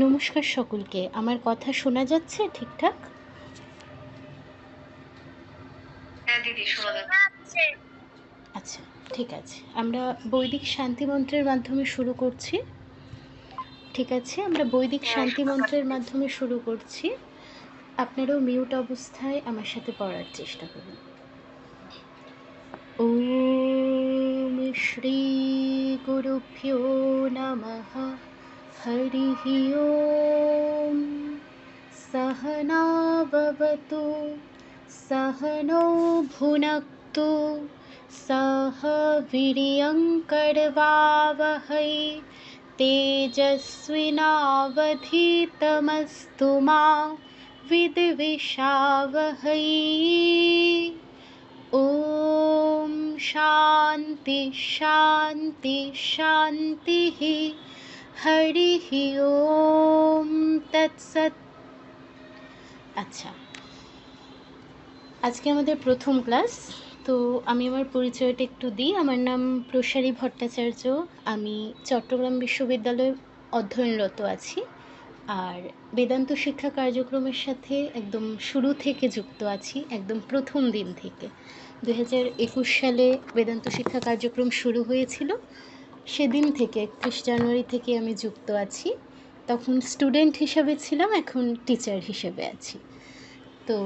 নমস্কার সকলকে। আমার কথা শোনা যাচ্ছে ঠিকঠাক? হ্যাঁ দিদি, শোনা যাচ্ছে। আচ্ছা, ঠিক আছে। আমরা বৈদিক শান্তি মন্ত্রের মাধ্যমে শুরু করছি। ঠিক আছে, আমরা বৈদিক হ্যাঁ, শান্তি শোনা মন্ত্রের যাচ্ছে। মাধ্যমে শুরু করছি। আপনারাও মিউট অবস্থায় আমার সাথে পড়ার চেষ্টা করুন। ওম শ্রী গুরুভ্যো নমঃ। হরিঃ ওম। सहना भवतु सहनौ भुनक्तु सह वीर्यङ्करवावहै तेजस्विनावधीतमस्तु मा विद्विषावहै। ॐ शान्ति शान्ति शान्तिः। हरिः ॐ तत्सत्। আচ্ছা, আজকে আমাদের প্রথম ক্লাস। তো আমি আমার পরিচয়টা একটু দিই। আমার নাম প্রসারী ভট্টাচার্য। আমি চট্টগ্রাম বিশ্ববিদ্যালয়ে অধ্যয়নরত আছি, আর বেদান্ত শিক্ষা কার্যক্রমের সাথে একদম শুরু থেকে যুক্ত আছি, একদম প্রথম দিন থেকে। 2021 সালে বেদান্ত শিক্ষা কার্যক্রম শুরু হয়েছিল, সেদিন থেকে 31 জানুয়ারি থেকে আমি যুক্ত আছি। তখন স্টুডেন্ট হিসেবে ছিলাম, এখন টিচার হিসেবে আছি। তো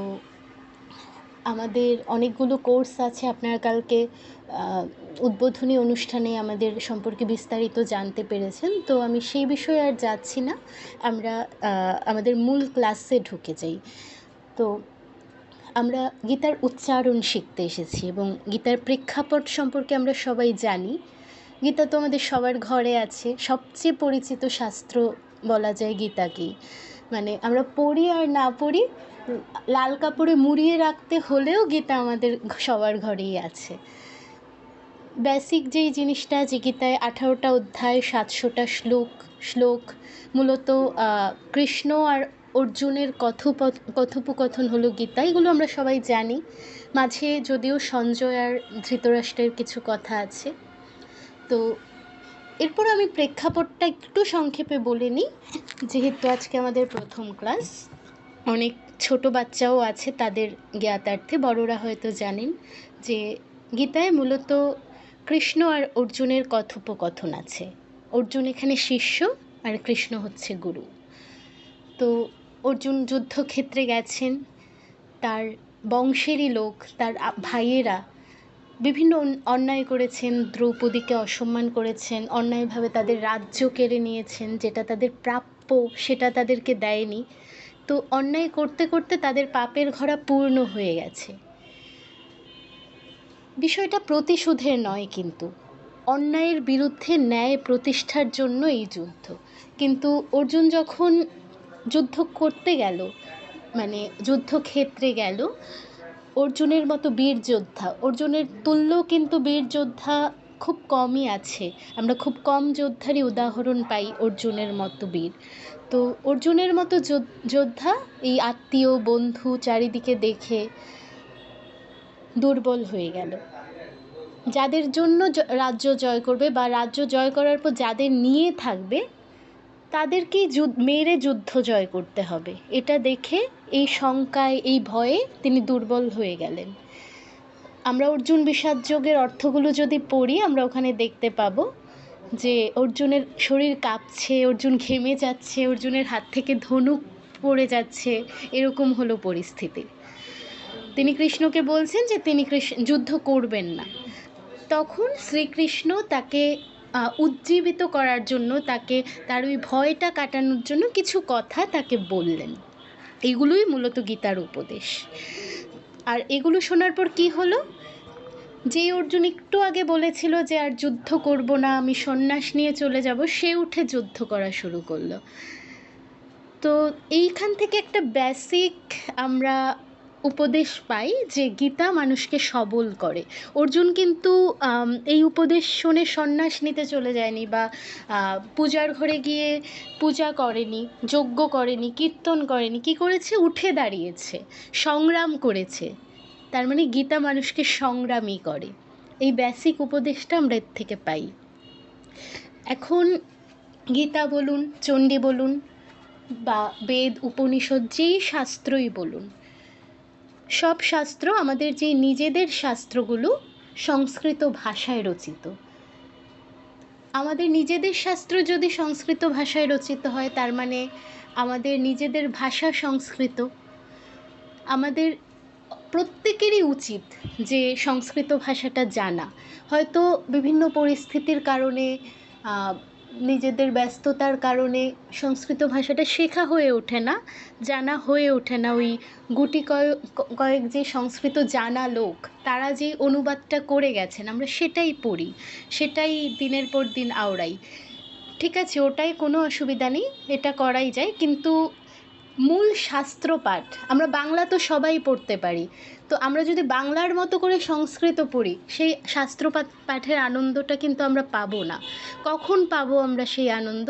আমাদের অনেকগুলো কোর্স আছে। আপনারা কালকে উদ্বোধনী অনুষ্ঠানে আমাদের সম্পর্কে বিস্তারিত জানতে পেরেছেন। তো আমি সেই বিষয়ে আর যাচ্ছি না, আমরা আমাদের মূল ক্লাসে ঢুকে যাই। তো আমরা গীতার উচ্চারণ শিখতে এসেছি এবং গীতার প্রেক্ষাপট সম্পর্কে আমরা সবাই জানি। গীতা তো আমাদের সবার ঘরে আছে, সবচেয়ে পরিচিত শাস্ত্র বলা যায় গীতাকেই। মানে আমরা পড়ি আর না পড়ি, লাল কাপড়ে মুড়িয়ে রাখতে হলেও গীতা আমাদের সবার ঘরেই আছে। বেসিক যেই জিনিসটা, যে গীতায় 18টা অধ্যায়, 700টা শ্লোক মূলত কৃষ্ণ আর অর্জুনের কথোপকথন হলো গীতা। এগুলো আমরা সবাই জানি। মাঝে যদিও সঞ্জয় আর ধৃতরাষ্ট্রের কিছু কথা আছে। তো এরপর আমি প্রেক্ষাপটটা একটু সংক্ষেপে বলে নিই, যেহেতু আজকে আমাদের প্রথম ক্লাস। অনেক ছোট বাচ্চাও আছে, তাদের জ্ঞাতার্থে। বড়রা হয়তো জানেন যে গীতায় মূলত কৃষ্ণ আর অর্জুনের কথোপকথন আছে। অর্জুন এখানে শিষ্য আর কৃষ্ণ হচ্ছে গুরু। তো অর্জুন যুদ্ধক্ষেত্রে গেছেন, তার বংশেরই লোক, তার ভাইয়েরা বিভিন্ন অন্যায় করেছেন, দ্রৌপদীকে অসম্মান করেছেন, অন্যায়ভাবে তাদের রাজ্য কেড়ে নিয়েছেন, যেটা তাদের প্রাপ্য সেটা তাদেরকে দেয়নি। তো অন্যায় করতে করতে তাদের পাপের ঘড়া পূর্ণ হয়ে গেছে। বিষয়টা প্রতিশোধের নয়, কিন্তু অন্যায়ের বিরুদ্ধে ন্যায় প্রতিষ্ঠার জন্য এই যুদ্ধ। কিন্তু অর্জুন যখন যুদ্ধ করতে গেল, মানে যুদ্ধক্ষেত্রে গেল, অর্জুনের মতো বীর যোদ্ধা, অর্জুনের তুল্য কিন্তু বীর যোদ্ধা খুব কমই আছে। আমরা খুব কম যোদ্ধারই উদাহরণ পাই অর্জুনের মতো বীর। তো অর্জুনের মতো যোদ্ধা এই আত্মীয় বন্ধু চারিদিকে দেখে দুর্বল হয়ে গেল। যাদের জন্য রাজ্য জয় করবে বা রাজ্য জয় করার পর যাদের নিয়ে থাকবে, তাদেরকেই মেরে যুদ্ধ জয় করতে হবে, এটা দেখে এই শঙ্কায়, এই ভয়ে তিনি দুর্বল হয়ে গেলেন। আমরা অর্জুন বিষাদ যোগের অর্থগুলো যদি পড়ি, আমরা ওখানে দেখতে পাবো যে অর্জুনের শরীর কাঁপছে, অর্জুন ঘেমে যাচ্ছে, অর্জুনের হাত থেকে ধনুক পড়ে যাচ্ছে, এরকম হলো পরিস্থিতি। তিনি কৃষ্ণকে বলছেন যে তিনি যুদ্ধ করবেন না। তখন শ্রীকৃষ্ণ তাকে উজ্জীবিত করার জন্য, তাকে তার ওই ভয়টা কাটানোর জন্য কিছু কথা তাকে বললেন। এগুলোই মূলত গীতার উপদেশ। আর এগুলো শোনার পর কি হলো, যে অর্জুন একটু আগে বলেছিল যে আর যুদ্ধ করব না, আমি সন্ন্যাস নিয়ে চলে যাব, সে উঠে যুদ্ধ করা শুরু করলো। তো এইখান থেকে একটা বেসিক আমরা উপদেশ পাই যে গীতা মানুষকে সবল করে। অর্জুন কিন্তু এই উপদেশ শুনে সন্ন্যাস নিতে চলে যায়নি, বা পূজার ঘরে গিয়ে পূজা করেনি, যজ্ঞ করেনি, কীর্তন করেনি। কি করেছে? উঠে দাঁড়িয়েছে, সংগ্রাম করেছে। তার মানে গীতা মানুষকে সংগ্রামী করে। এই বেসিক উপদেশটা আমরা এর থেকে পাই। এখন গীতা বলুন, চণ্ডী বলুন, বা বেদ উপনিষদ যেই শাস্ত্রই বলুন, সব শাস্ত্র আমাদের যে নিজেদের শাস্ত্রগুলো সংস্কৃত ভাষায় রচিত। আমাদের নিজেদের শাস্ত্র যদি সংস্কৃত ভাষায় রচিত হয়, তার মানে আমাদের নিজেদের ভাষা সংস্কৃত। আমাদের প্রত্যেকেরই উচিত যে সংস্কৃত ভাষাটা জানা। হয়তো বিভিন্ন পরিস্থিতির কারণে, নিজেদের ব্যস্ততার কারণে সংস্কৃত ভাষাটা শেখা হয়ে ওঠে না, জানা হয়ে ওঠে না। ওই গুটি কয়েক যে সংস্কৃত জানা লোক, তারা যে অনুবাদটা করে গেছেন, আমরা সেটাই পড়ি, সেটাই দিনের পর দিন আওড়াই। ঠিক আছে, ওটাই কোনো অসুবিধা নেই, এটা করাই যায়। কিন্তু মূল শাস্ত্র পাঠ আমরা বাংলা তো সবাই পড়তে পারি, তো আমরা যদি বাংলার মতো করে সংস্কৃত পড়ি, সেই শাস্ত্র পাঠের আনন্দটা কিন্তু আমরা পাবো না। কখন পাবো আমরা সেই আনন্দ?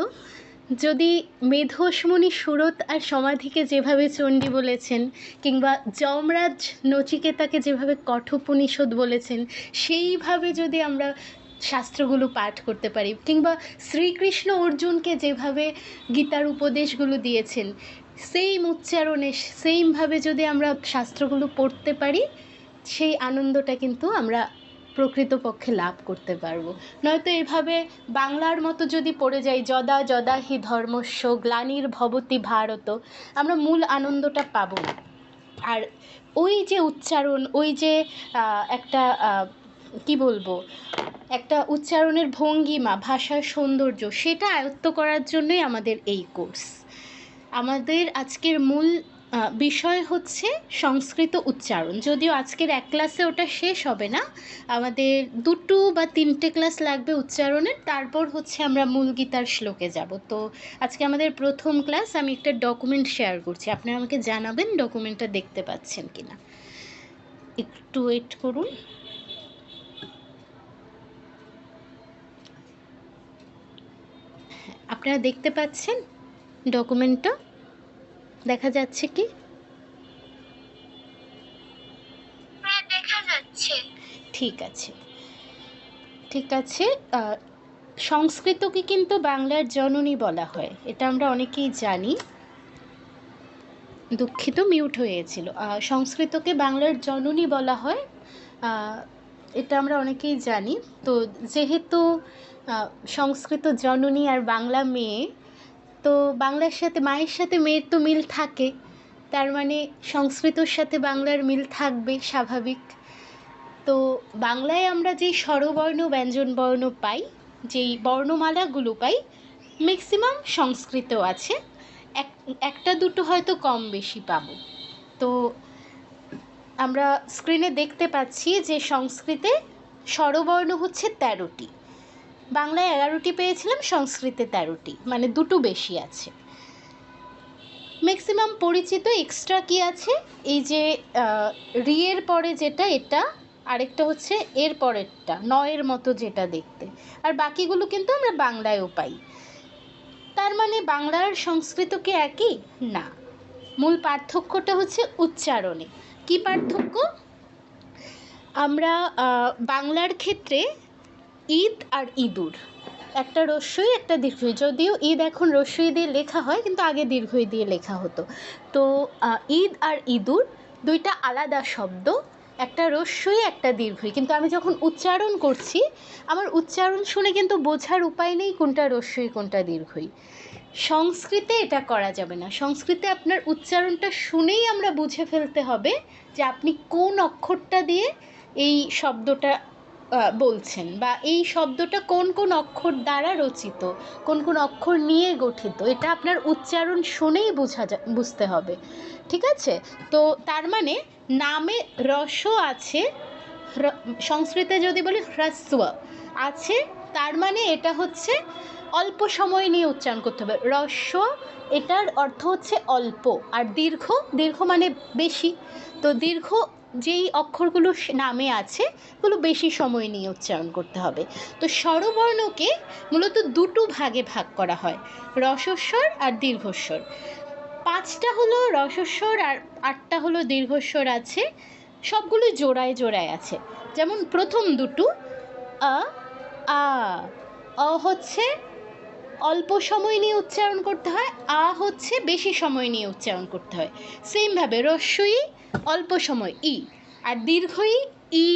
যদি মেধোসমণি সুরত আর সমাধিকে যেভাবে চণ্ডী বলেছেন, কিংবা যমরাজ নচিকেতাকে যেভাবে কঠোপনিষদ বলেছেন, সেইভাবে যদি আমরা শাস্ত্রগুলো পাঠ করতে পারি, কিংবা শ্রীকৃষ্ণ অর্জুনকে যেভাবে গীতার উপদেশগুলো দিয়েছেন, সেইম উচ্চারণে সেইমভাবে যদি আমরা শাস্ত্রগুলো পড়তে পারি, সেই আনন্দটা কিন্তু আমরা প্রকৃতপক্ষে লাভ করতে পারবো। নয়তো এভাবে বাংলার মতো যদি পড়ে যাই, যদা যদা হি ধর্মস্য গ্লানির্ভবতি ভারত, আমরা মূল আনন্দটা পাবো না। আর ওই যে উচ্চারণ, ওই যে একটা কি বলবো, একটা উচ্চারণের ভঙ্গিমা, ভাষার সৌন্দর্য, সেটা আয়ত্ত করার জন্যই আমাদের এই কোর্স। আমাদের আজকের মূল বিষয় হচ্ছে সংস্কৃত উচ্চারণ। যদিও আজকের এক ক্লাসে ওটা শেষ হবে না, আমাদের 2 বা 3টে ক্লাস লাগবে উচ্চারণের, তারপর হচ্ছে আমরা মূল গীতার শ্লোকে যাব। তো আজকে আমাদের প্রথম ক্লাস। আমি একটা ডকুমেন্ট শেয়ার করছি, আপনারা আমাকে জানাবেন ডকুমেন্টটা দেখতে পাচ্ছেন কিনা। একটু ওয়েট করুন। আপনারা দেখতে পাচ্ছেন ডকুমেন্টটা? দেখা যাচ্ছে কি? হ্যাঁ, দেখা যাচ্ছে। ঠিক আছে, ঠিক আছে। সংস্কৃতকে কিন্তু বাংলার জননী বলা হয়, এটা আমরা অনেকেই জানি। দুঃখিত, মিউট হয়েছিল। সংস্কৃতকে বাংলার জননী বলা হয়, এটা আমরা অনেকেই জানি। তো যেহেতু সংস্কৃত জননী আর বাংলা মেয়ে, তো বাংলার সাথে, মায়ের সাথে মেয়ের তো মিল থাকে, তার মানে সংস্কৃতর সাথে বাংলার মিল থাকবে, স্বাভাবিক। তো বাংলায় আমরা যেই স্বরবর্ণ ব্যঞ্জনবর্ণ পাই, যেই বর্ণমালাগুলো পাই, ম্যাক্সিমাম সংস্কৃতেও আছে, একটা দুটো হয়তো কম বেশি পাবো। তো আমরা স্ক্রিনে দেখতে পাচ্ছি যে সংস্কৃতে স্বরবর্ণ হচ্ছে 13টি, বাংলায় 11টি পেয়েছিলাম, সংস্কৃতে 13টি, মানে দুটো বেশি আছে। ম্যাক্সিমাম পরিচিত এক্সট্রা কি আছে, এই যে রিয়ের পরে যেটা, এটা, আরেকটা হচ্ছে এর পরেরটা, নয়ের মতো যেটা দেখতে, আর বাকিগুলো কিন্তু আমরা বাংলায়ও পাই। তার মানে বাংলার সংস্কৃত কি একই? না, মূল পার্থক্যটা হচ্ছে উচ্চারণে। কি পার্থক্য? আমরা বাংলার ক্ষেত্রে ঈদ আর ইঁদুর, একটা রস্যই একটা দীর্ঘই, যদিও ঈদ এখন রস্যই দিয়ে লেখা হয়, কিন্তু আগে দীর্ঘই দিয়ে লেখা হতো। তো ঈদ আর ইঁদুর দুইটা আলাদা শব্দ, একটা রস্যই একটা দীর্ঘই, কিন্তু আমি যখন উচ্চারণ করছি, আমার উচ্চারণ শুনে কিন্তু বোঝার উপায় নেই কোনটা রস্যই কোনটা দীর্ঘই। সংস্কৃতে এটা করা যাবে না। সংস্কৃতে আপনার উচ্চারণটা শুনেই আমরা বুঝে ফেলতে হবে যে আপনি কোন অক্ষরটা দিয়ে এই শব্দটা বলছেন, বা এই শব্দটা কোন কোন অক্ষর দ্বারা রচিত, কোন কোন অক্ষর নিয়ে গঠিত, এটা আপনার উচ্চারণ শুনেই বুঝতে হবে। ঠিক আছে? তো তার মানে নামে রস আছে, সংস্কৃতে যদি বলি হ্রস্ব আছে, তার মানে এটা হচ্ছে অল্প সময় নিয়ে উচ্চারণ করতে হবে। হ্রস্ব, এটার অর্থ হচ্ছে অল্প, আর দীর্ঘ, দীর্ঘ মানে বেশি। তো দীর্ঘ যেই অক্ষরগুলো নামে আছে, এগুলো বেশি সময় নিয়ে উচ্চারণ করতে হবে। তো স্বরবর্ণকে মূলত দুটো ভাগে ভাগ করা হয়, রসস্বর আর দীর্ঘস্বর। 5টা হলো রসস্বর আর 8টা হলো দীর্ঘস্বর আছে, সবগুলো জোড়ায় জোড়ায় আছে। যেমন প্রথম দুটো, আ, আ, অ হচ্ছে অল্প সময় নিয়ে উচ্চারণ করতে হয়, আ হচ্ছে বেশি সময় নিয়ে উচ্চারণ করতে হয়। সেমভাবে হ্রস্ব ই অল্প সময় ই, আর দীর্ঘ ই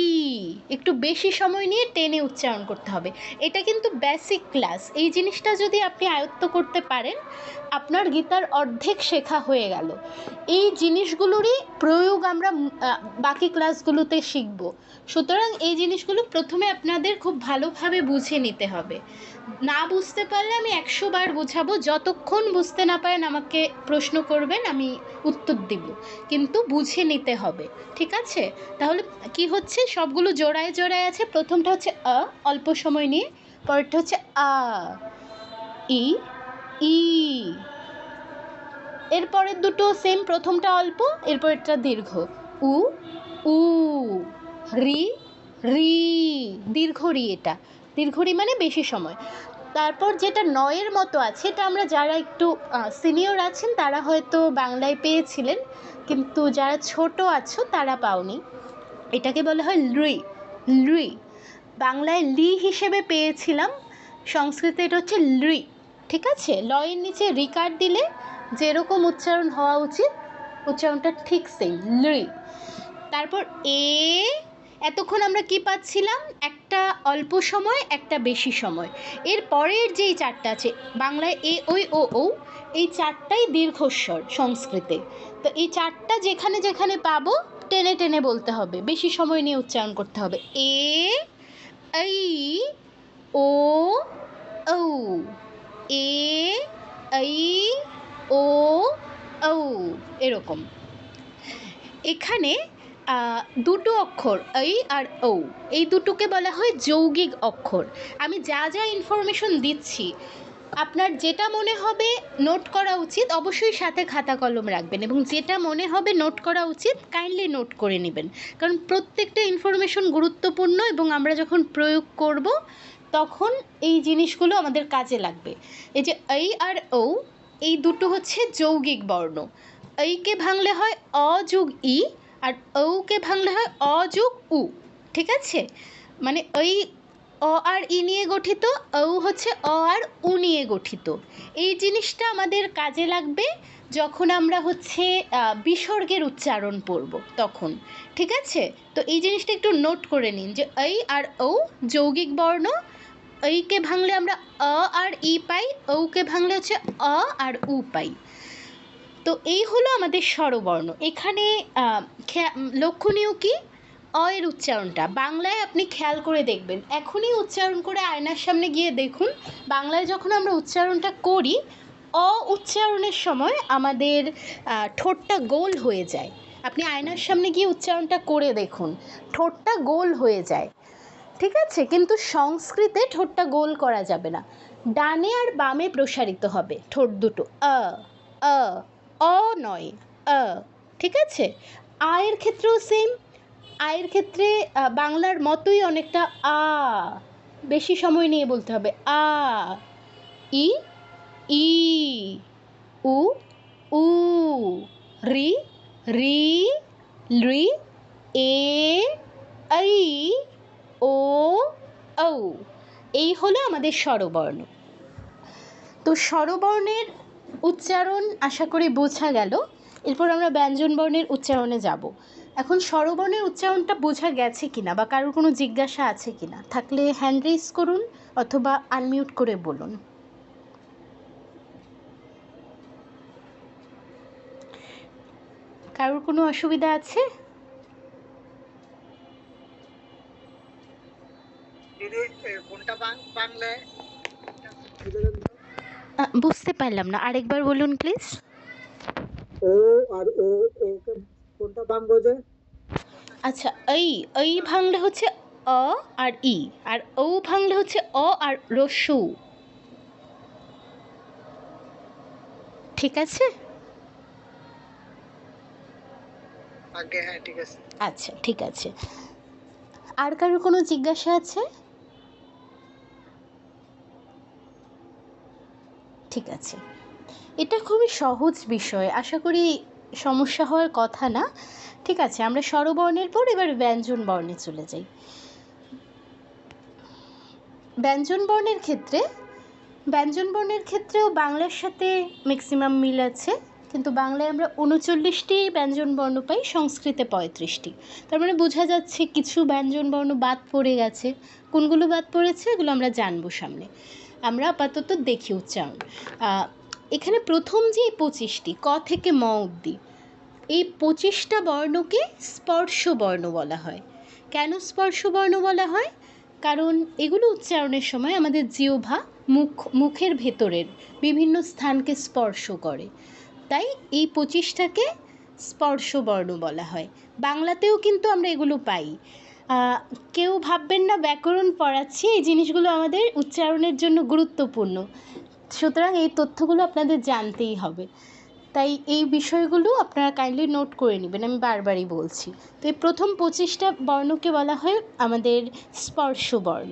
একটু বেশি সময় নিয়ে টেনে উচ্চারণ করতে হবে। এটা কিন্তু বেসিক ক্লাস, এই জিনিসটা যদি আপনি আয়ত্ত করতে পারেন আপনার গীতার অর্ধেক শেখা হয়ে গেল। এই জিনিসগুলোরই প্রয়োগ আমরা বাকি ক্লাসগুলোতে শিখব। সুতরাং এই জিনিসগুলো প্রথমে আপনাদের খুব ভালোভাবে বুঝে নিতে হবে। না বুঝতে পারলে আমি 100 বার বোঝাবো, যতক্ষণ বুঝতে না পারেন আমাকে প্রশ্ন করবেন, আমি উত্তর দিব, কিন্তু বুঝে নিতে হবে, ঠিক আছে? তাহলে কি হচ্ছে, সবগুলো জোড়ায় জোড়ায় আছে। প্রথমটা হচ্ছে আ, অল্প সময় নিয়ে, পরেরটা হচ্ছে আ, ই, ই, এরপরের দুটো সেম, প্রথমটা অল্প, এরপরেরটা দীর্ঘ, উ, উ, রি, রি, দীর্ঘ রি, এটা দীর্ঘ রি মানে বেশি সময়। তারপর যেটা নয়ের মতো আছে, এটা আমরা যারা একটু সিনিয়র আছেন তারা হয়তো বাংলায় পেয়েছিলেন, কিন্তু যারা ছোট আছো তারা পাওনি। এটাকে বলা হয় লুই, লুই। বাংলায় লি হিসেবে পেয়েছিলাম, সংস্কৃতে এটা হচ্ছে লুই, ঠিক আছে? লয়ের নিচে রিকার দিলে যেরকম উচ্চারণ হওয়া উচিত উচ্চারণটা ঠিক সেম, লুই। তারপর এ, এতক্ষণ আমরা কি পাচ্ছিলাম, একটা অল্প সময় একটা বেশি সময়। এর পরের যেই চারটা আছে বাংলায় এ, ওই, ও, ও, এই চারটাই দীর্ঘস্বর সংস্কৃতে। তো এই চারটা যেখানে যেখানে পাবো টেনে টেনে বলতে হবে, বেশি সময় নিয়ে উচ্চারণ করতে হবে। এ, এই, ও, ঔ, এ, এই, ও, ঔ, এরকম। এখানে দুটো অক্ষর এই আর ও, এই দুটোকে বলা হয় যৌগিক অক্ষর। আমি যা যা ইনফরমেশন দিচ্ছি আপনার যেটা মনে হবে নোট করা উচিত অবশ্যই সাথে খাতা কলম রাখবেন, এবং যেটা মনে হবে নোট করা উচিত কাইন্ডলি নোট করে নেবেন, কারণ প্রত্যেকটা ইনফরমেশন গুরুত্বপূর্ণ এবং আমরা যখন প্রয়োগ করব তখন এই জিনিসগুলো আমাদের কাজে লাগবে। এই যে এই আর ও, এই দুটো হচ্ছে যৌগিক বর্ণ। এইকে ভাঙলে হয় অ যোগ ই, আর ঔকে ভাঙলে হয় অ যোগ উ, ঠিক আছে? মানে এই অ আর ই নিয়ে গঠিত, ঔ হচ্ছে অ আর উ নিয়ে গঠিত। এই জিনিসটা আমাদের কাজে লাগবে যখন আমরা হচ্ছে বিসর্গের উচ্চারণ পড়ব তখন, ঠিক আছে? তো এই জিনিসটা একটু নোট করে নিন যে এই আর ঔ যৌগিক বর্ণ, এইকে ভাঙলে আমরা অ আর ই পাই, ঔকে ভাঙলে হচ্ছে অ আর উ পাই। তো এই হলো আমাদের স্বরবর্ণ। এখানে লক্ষণীয় কি, অ এর উচ্চারণটা বাংলায় আপনি খেয়াল করে দেখবেন, এখনই উচ্চারণ করে আয়নার সামনে গিয়ে দেখুন, বাংলায় যখন আমরা উচ্চারণটা করি অ উচ্চারণের সময় আমাদের ঠোঁটটা গোল হয়ে যায়। আপনি আয়নার সামনে গিয়ে উচ্চারণটা করে দেখুন, ঠোঁটটা গোল হয়ে যায়, ঠিক আছে? কিন্তু সংস্কৃতে ঠোঁটটা গোল করা যাবে না, ডানে আর বামে প্রসারিত হবে ঠোঁট দুটো, আ, আ, অ নয়, আ, ঠিক আছে? আয়ের ক্ষেত্রেও সেম, আয়ের ক্ষেত্রে বাংলার মতোই অনেকটা আ, বেশি সময় নিয়ে বলতে হবে, আ, ই, ই, উ, উ, রি, রি, লৃ, এ, এই, ও, ঔ, এই হলো আমাদের স্বরবর্ণ। তো স্বরবর্ণের উচ্চারণ আশা করি বোঝা গেল। এরপর আমরা ব্যঞ্জনবর্ণের উচ্চারণে যাব। এখন স্বরবর্ণের উচ্চারণটা বোঝা গেছে কিনা বা কারোর কোনো জিজ্ঞাসা আছে কিনা, থাকলে হ্যান্ড রেজ করুন অথবা আনমিউট করে বলুন। কারোর কোনো অসুবিধা আছে? বুঝতে পারলাম না, আরেকবার বলুন প্লিজ। ও আর ও, ওকে কোনটা ভাঙবো যে? আচ্ছা, এই ভাঙলে হচ্ছে অ আর ই, আর ও ভাঙলে হচ্ছে অ আর রস্যু, ঠিক আছে? আগে হ্যাঁ ঠিক আছে। আচ্ছা ঠিক আছে, আর কারোর কোনো জিজ্ঞাসা আছে? ঠিক আছে, এটা খুবই সহজ বিষয়, আশা করি সমস্যা হওয়ার কথা না। ঠিক আছে, আমরা স্বরবর্ণের পর এবার ব্যঞ্জন বর্ণে চলে যাই। ব্যঞ্জন বর্ণের ক্ষেত্রে ব্যঞ্জনবর্ণের ক্ষেত্রেও বাংলার সাথে ম্যাক্সিমাম মিল আছে, কিন্তু বাংলায় আমরা 39টি ব্যঞ্জনবর্ণ পাই, সংস্কৃতে 35টি। তার মানে বোঝা যাচ্ছে কিছু ব্যঞ্জনবর্ণ বাদ পড়ে গেছে। কোনগুলো বাদ পড়েছে এগুলো আমরা জানবো সামনে। আমরা আপাতত দেখি উচ্চারণ। এখানে প্রথম যে 25টি ক থেকে ম অবধি, এই 25টা বর্ণকে স্পর্শ বর্ণ বলা হয়। কেন স্পর্শ বর্ণ বলা হয়? কারণ এগুলো উচ্চারণের সময় আমাদের জিহ্বা মুখের ভেতরের বিভিন্ন স্থানকে স্পর্শ করে, তাই এই 25টাকে স্পর্শ বর্ণ বলা হয়। বাংলাতেও কিন্তু আমরা এগুলো পাই। কেউ ভাববেন না ব্যাকরণ পড়াচ্ছি, এই জিনিসগুলো আমাদের উচ্চারণের জন্য গুরুত্বপূর্ণ, সুতরাং এই তথ্যগুলো আপনাদের জানতেই হবে। তাই এই বিষয়গুলো আপনারা কাইন্ডলি নোট করে নেবেন, আমি বারবারই বলছি। তো এই প্রথম 25টা বর্ণকে বলা হয় আমাদের স্পর্শ বর্ণ।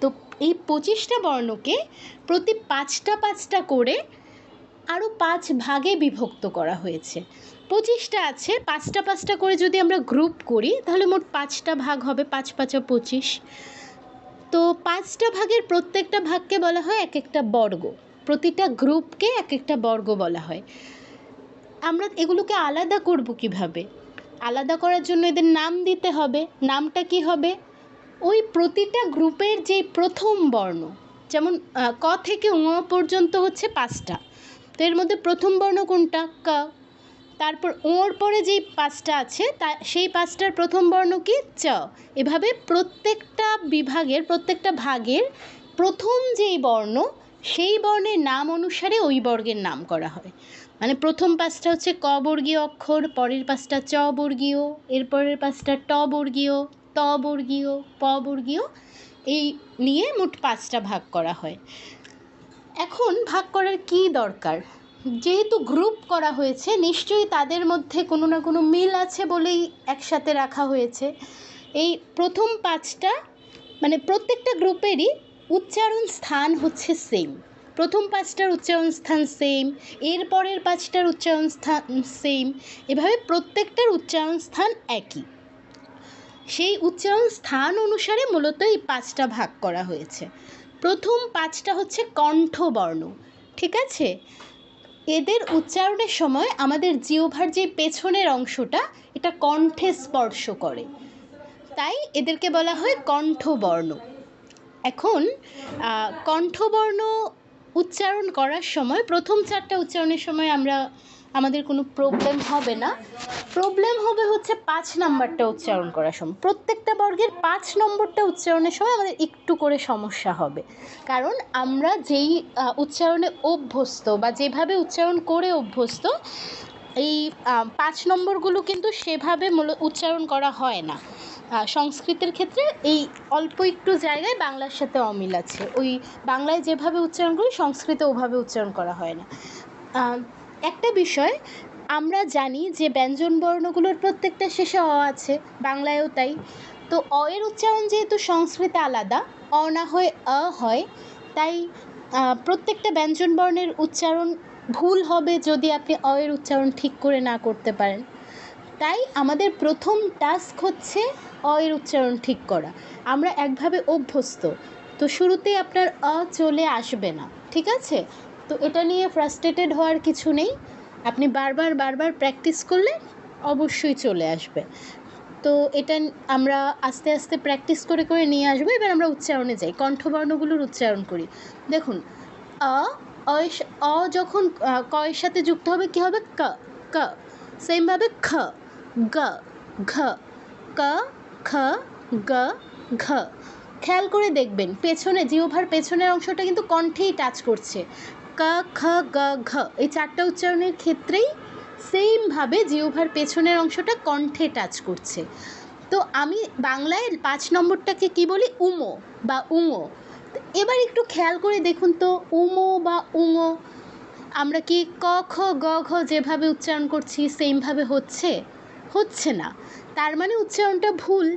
তো এই 25টা বর্ণকে প্রতি 5টা করে আরও 5 ভাগে বিভক্ত করা হয়েছে। 25টা আছে, 5টা করে যদি আমরা গ্রুপ করি তাহলে মোট 5টা ভাগ হবে, 5 5 25। তো 5টা ভাগের প্রত্যেকটা ভাগকে বলা হয় এক একটা বর্গ, প্রতিটা গ্রুপকে এক একটা বর্গ বলা হয়। আমরা এগুলোকে আলাদা করব কিভাবে? আলাদা করার জন্য এদের নাম দিতে হবে। নামটা কি হবে? ওই প্রতিটা গ্রুপের যে প্রথম বর্ণ, যেমন ক থেকে ঙ পর্যন্ত হচ্ছে 5টা, তো এর মধ্যে প্রথম বর্ণ কোনটা? ক। তারপর ওর পরে যেই 5টা আছে সেই 5টার প্রথম বর্ণ কি? চ। এভাবে প্রত্যেকটা বিভাগের প্রত্যেকটা ভাগের প্রথম যেই বর্ণ সেই বর্ণের নাম অনুসারে ওই বর্গের নাম করা হয়। মানে প্রথম 5টা হচ্ছে ক বর্গীয় অক্ষর, পরের 5টা চ বর্গীয়, এরপরের 5টা ট বর্গীয়, ত বর্গীয়, প বর্গীয়, এই নিয়ে মোট 5টা ভাগ করা হয়। এখন ভাগ করার কি দরকার? যেহেতু গ্রুপ করা হয়েছে, নিশ্চয়ই তাদের মধ্যে কোনো না কোনো মিল আছে বলেই একসাথে রাখা হয়েছে। এই প্রথম 5টা মানে প্রত্যেকটা গ্রুপেরই উচ্চারণ স্থান হচ্ছে সেম। প্রথম 5টার উচ্চারণ স্থান সেম, এরপরের 5টার উচ্চারণ স্থান সেম, এভাবে প্রত্যেকটার উচ্চারণ স্থান একই। সেই উচ্চারণ স্থান অনুসারে মূলত এই 5টা ভাগ করা হয়েছে। প্রথম 5টা হচ্ছে কণ্ঠবর্ণ, ঠিক আছে? এদের উচ্চারণের সময় আমাদের জিহ্বার যে পেছনের অংশটা, এটা কণ্ঠে স্পর্শ করে, তাই এদেরকে বলা হয় কণ্ঠবর্ণ। এখন কণ্ঠবর্ণ উচ্চারণ করার সময় প্রথম 4টা উচ্চারণের সময় আমাদের কোনো প্রবলেম হবে না। প্রবলেম হবে হচ্ছে 5 নাম্বারটা উচ্চারণ করার সময়। প্রত্যেকটা বর্গের 5 নম্বরটা উচ্চারণের সময় আমাদের একটু করে সমস্যা হবে, কারণ আমরা যেই উচ্চারণে অভ্যস্ত বা যেভাবে উচ্চারণ করে অভ্যস্ত, এই 5 নম্বরগুলো কিন্তু সেভাবে উচ্চারণ করা হয় না। সংস্কৃতের ক্ষেত্রে এই অল্প একটু জায়গায় বাংলার সাথে অমিল আছে, ওই বাংলায় যেভাবে উচ্চারণ করি সংস্কৃতে ওভাবে উচ্চারণ করা হয় না। একটা বিষয় আমরা জানি যে ব্যঞ্জন বর্ণগুলোর প্রত্যেকটা শেষে অ আছে, বাংলায়ও তাই। তো অ এর উচ্চারণ যেহেতু সংস্কৃতে আলাদা, অ না হয়ে অ হয়, তাই প্রত্যেকটা ব্যঞ্জন বর্ণের উচ্চারণ ভুল হবে যদি আপনি অ এর উচ্চারণ ঠিক করে না করতে পারেন। তাই আমাদের প্রথম টাস্ক হচ্ছে অ এর উচ্চারণ ঠিক করা। আমরা একভাবে অভ্যস্ত, তো শুরুতেই আপনার অ চলে আসবে না, ঠিক আছে? তো এটা নিয়ে ফ্রাস্ট্রেটেড হওয়ার কিছু নেই, আপনি বারবার প্র্যাকটিস করলে অবশ্যই চলে আসবে। তো এটা আমরা আস্তে আস্তে প্র্যাকটিস করে নিয়ে আসবো। এবার আমরা উচ্চারণে যাই, কণ্ঠবর্ণগুলোর উচ্চারণ করি। দেখুন, অ যখন ক এর সাথে যুক্ত হবে কি হবে? ক। ক। সেমভাবে খ, গ, ঘ, ক, খ, গ, ঘ। খেয়াল করে দেখবেন পেছনে জিহ্বার পেছনের অংশটা কিন্তু কণ্ঠেই টাচ করছে। ক, খ, গ, ঘ, এই 4টা উচ্চারণের ক্ষেত্রেই সেমভাবে জিহ্বার পেছনের অংশটা কণ্ঠে টাচ করছে। তো আমি বাংলায় 5 নম্বরটাকে কি বলি? উমো বা উঙো। এবার একটু খেয়াল করে দেখুন তো, উমো বা উঙো আমরা কি ক খ গ ঘ যেভাবে উচ্চারণ করছি সেমভাবে হচ্ছে না, তার মানে উচ্চারণটা ভুল।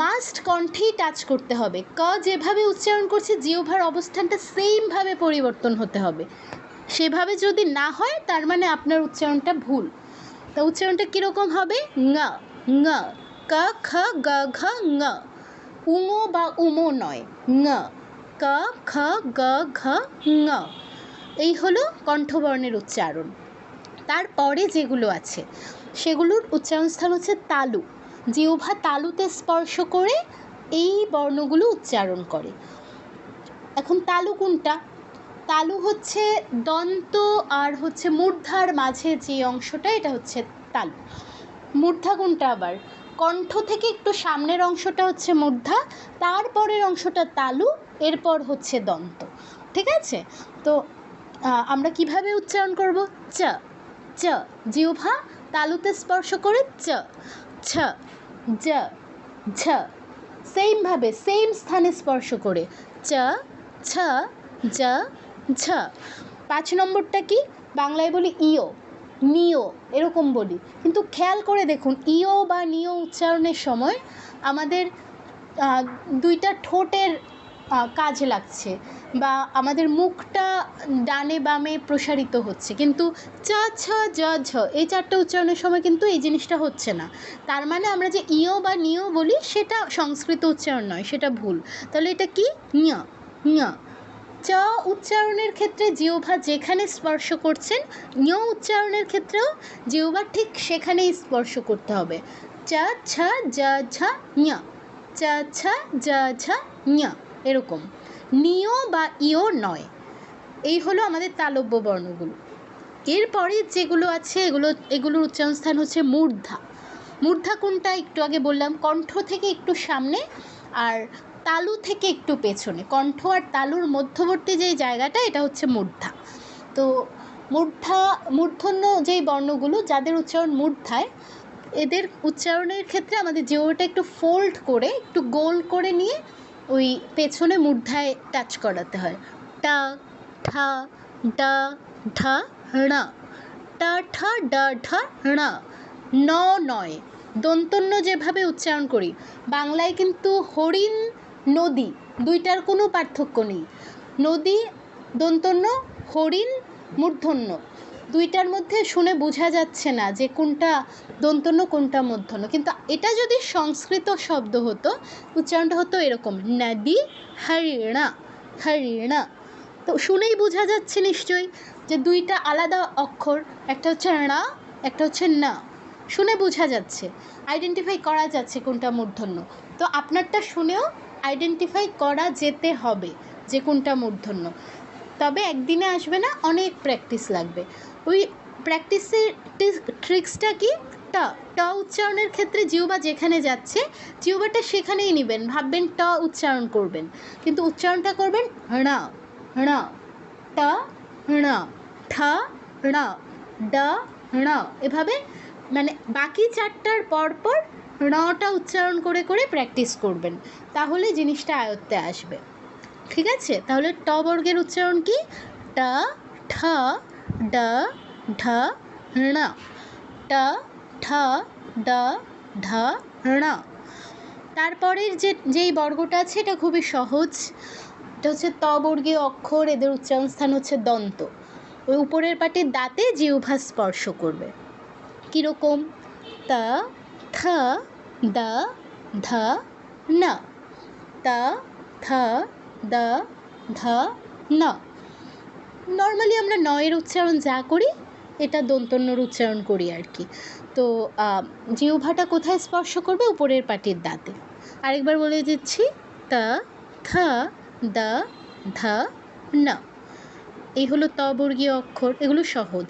মাস্ট কণ্ঠেই টাচ করতে হবে। ক যেভাবে উচ্চারণ করছি জিহ্বার অবস্থানটা সেমভাবে পরিবর্তন হতে হবে। সেভাবে যদি না হয় তার মানে আপনার উচ্চারণটা ভুল। তা উচ্চারণটা কীরকম হবে? ঙ, ঙ, ক খ গ ঘ ঙ। উঙো বা উমো নয়, ঙ। ক, খ, গ, ঘ, ঙ। এই হলো কণ্ঠবর্ণের উচ্চারণ। তারপরে যেগুলো আছে সেগুলোর উচ্চারণ স্থান হচ্ছে তালু। জিহ্বা তালুতে স্পর্শ করে এই বর্ণগুলো উচ্চারণ করে। এখন তালু কোনটা? তালু হচ্ছে দন্ত আর হচ্ছে মূর্ধার মাঝে যে অংশটা, এটা হচ্ছে তালু। মূর্ধা কোনটা আবার? কণ্ঠ থেকে একটু সামনের অংশটা হচ্ছে মূর্ধা, তারপরের অংশটা তালু, এরপর হচ্ছে দন্ত। ঠিক আছে? তো আমরা কিভাবে উচ্চারণ করব? চ, চ, জিহ্বা তালুতে স্পর্শ করে চ, ছ, জ, ঝ। সেমভাবে সেম স্থানে স্পর্শ করে চ, ছ, জ, ঝ। 5 নম্বরটা কি? বাংলায় বলি ইও, নিও, এরকম বলি, কিন্তু খেয়াল করে দেখুন ইও বা নিও উচ্চারণের সময় আমাদের দুইটা ঠোঁটের কাজে লাগছে, বা আমাদের মুখটা ডানে বামে প্রসারিত হচ্ছে, কিন্তু চ, ছ, জ, ঝ এই 4টা উচ্চারণের সময় কিন্তু এই জিনিসটা হচ্ছে না। তার মানে আমরা যে ইও বা নিও বলি সেটা সংস্কৃত উচ্চারণ নয়, সেটা ভুল। তাহলে এটা কি? ঞ, ঞ। চ উচ্চারণের ক্ষেত্রে জিহ্বা যেখানে স্পর্শ করছেন, ঞ উচ্চারণের ক্ষেত্রেও জিহ্বা ঠিক সেখানেই স্পর্শ করতে হবে। চ, ছ, জ, ঝ, ঞ, চ, ছ, জ, ঝ, ঞ, এরকম। নিও বা ইও নয়। এই হলো আমাদের তালব্য বর্ণগুলো। এরপরে যেগুলো আছে এগুলোর উচ্চারণ স্থান হচ্ছে মূর্ধা। মূর্ধা কোনটা? একটু আগে বললাম, কণ্ঠ থেকে একটু সামনে আর তালু থেকে একটু পেছনে, কণ্ঠ আর তালুর মধ্যবর্তী যেই জায়গাটা, এটা হচ্ছে মূর্ধা। তো মূর্ধন্য যেই বর্ণগুলো যাদের উচ্চারণ মূর্ধায়, এদের উচ্চারণের ক্ষেত্রে আমাদের জিহ্বাটা একটু ফোল্ড করে একটু গোল করে নিয়ে ওই পেছনে মূর্ধায় টাচ করাতে হয়। টা, ঠা, ডা, ঢা, ড়া। টা, ঠা, ডা, ঢা, ড়া। ন নয়। দন্তন্য যেভাবে উচ্চারণ করি, বাংলায় কিন্তু হরিণ, নদী দুইটার কোনো পার্থক্য নেই। নদী দন্তন্য, হরিণ মূর্ধন্য, দুইটার মধ্যে শুনে বোঝা যাচ্ছে না যে কোনটা দন্তন্য কোনটা মূর্ধন্য। কিন্তু এটা যদি সংস্কৃত শব্দ হতো, উচ্চারণটা হতো এরকম, নদী, হরিণা, হরিণা। তো শুনেই বোঝা যাচ্ছে নিশ্চয়ই যে দুইটা আলাদা অক্ষর, একটা হচ্ছে ড়া, একটা হচ্ছে না। শুনে বোঝা যাচ্ছে, আইডেন্টিফাই করা যাচ্ছে কোনটা মূর্ধন্য। তো আপনারটা শুনেও আইডেন্টিফাই করা যেতে হবে যে কোনটা মূর্ধন্য। তবে একদিনে আসবে না, অনেক প্র্যাকটিস লাগবে। ওই প্র্যাকটিসের ট্রিক্সটা কি? ট, ট উচ্চারণের ক্ষেত্রে জিহ্বা যেখানে যাচ্ছে জিহ্বাটা সেখানেই নেবেন, ভাববেন ট উচ্চারণ করবেন, কিন্তু উচ্চারণটা করবেন ড়া, ড়া, ট, ড়া, ঠা, ড়া, ডা, ড়া, এভাবে। মানে বাকি 4টার পর ড়টা উচ্চারণ করে করে প্র্যাকটিস করবেন, তাহলে জিনিসটা আয়ত্তে আসবে। ঠিক আছে? তাহলে ট বর্গের উচ্চারণ কি? টা, ঠা, ডা, ঢা, ড়া। টা, ঠা, ডা, ঢা, ড়া। তারপরের যেই বর্গটা আছে এটা খুবই সহজ, এটা হচ্ছে ত বর্গীয় অক্ষর, এদের উচ্চারণ স্থান হচ্ছে দন্ত। ওই উপরের পাটির দাঁতে জিহ্বা স্পর্শ করবে। কীরকম? তা, থা, দা, ধা, না। তা, থা, দা, ধা, না। নর্মালি আমরা নয়ের উচ্চারণ যা করি এটা দন্তন্যর উচ্চারণ করি আর কি। তো জিহ্বাটা কোথায় স্পর্শ করবে? উপরের পাটির দাঁতে। আরেকবার বলে দিচ্ছি, তা, থা, দা, ধা, না। এই হলো ত বর্গীয় অক্ষর, এগুলো সহজ।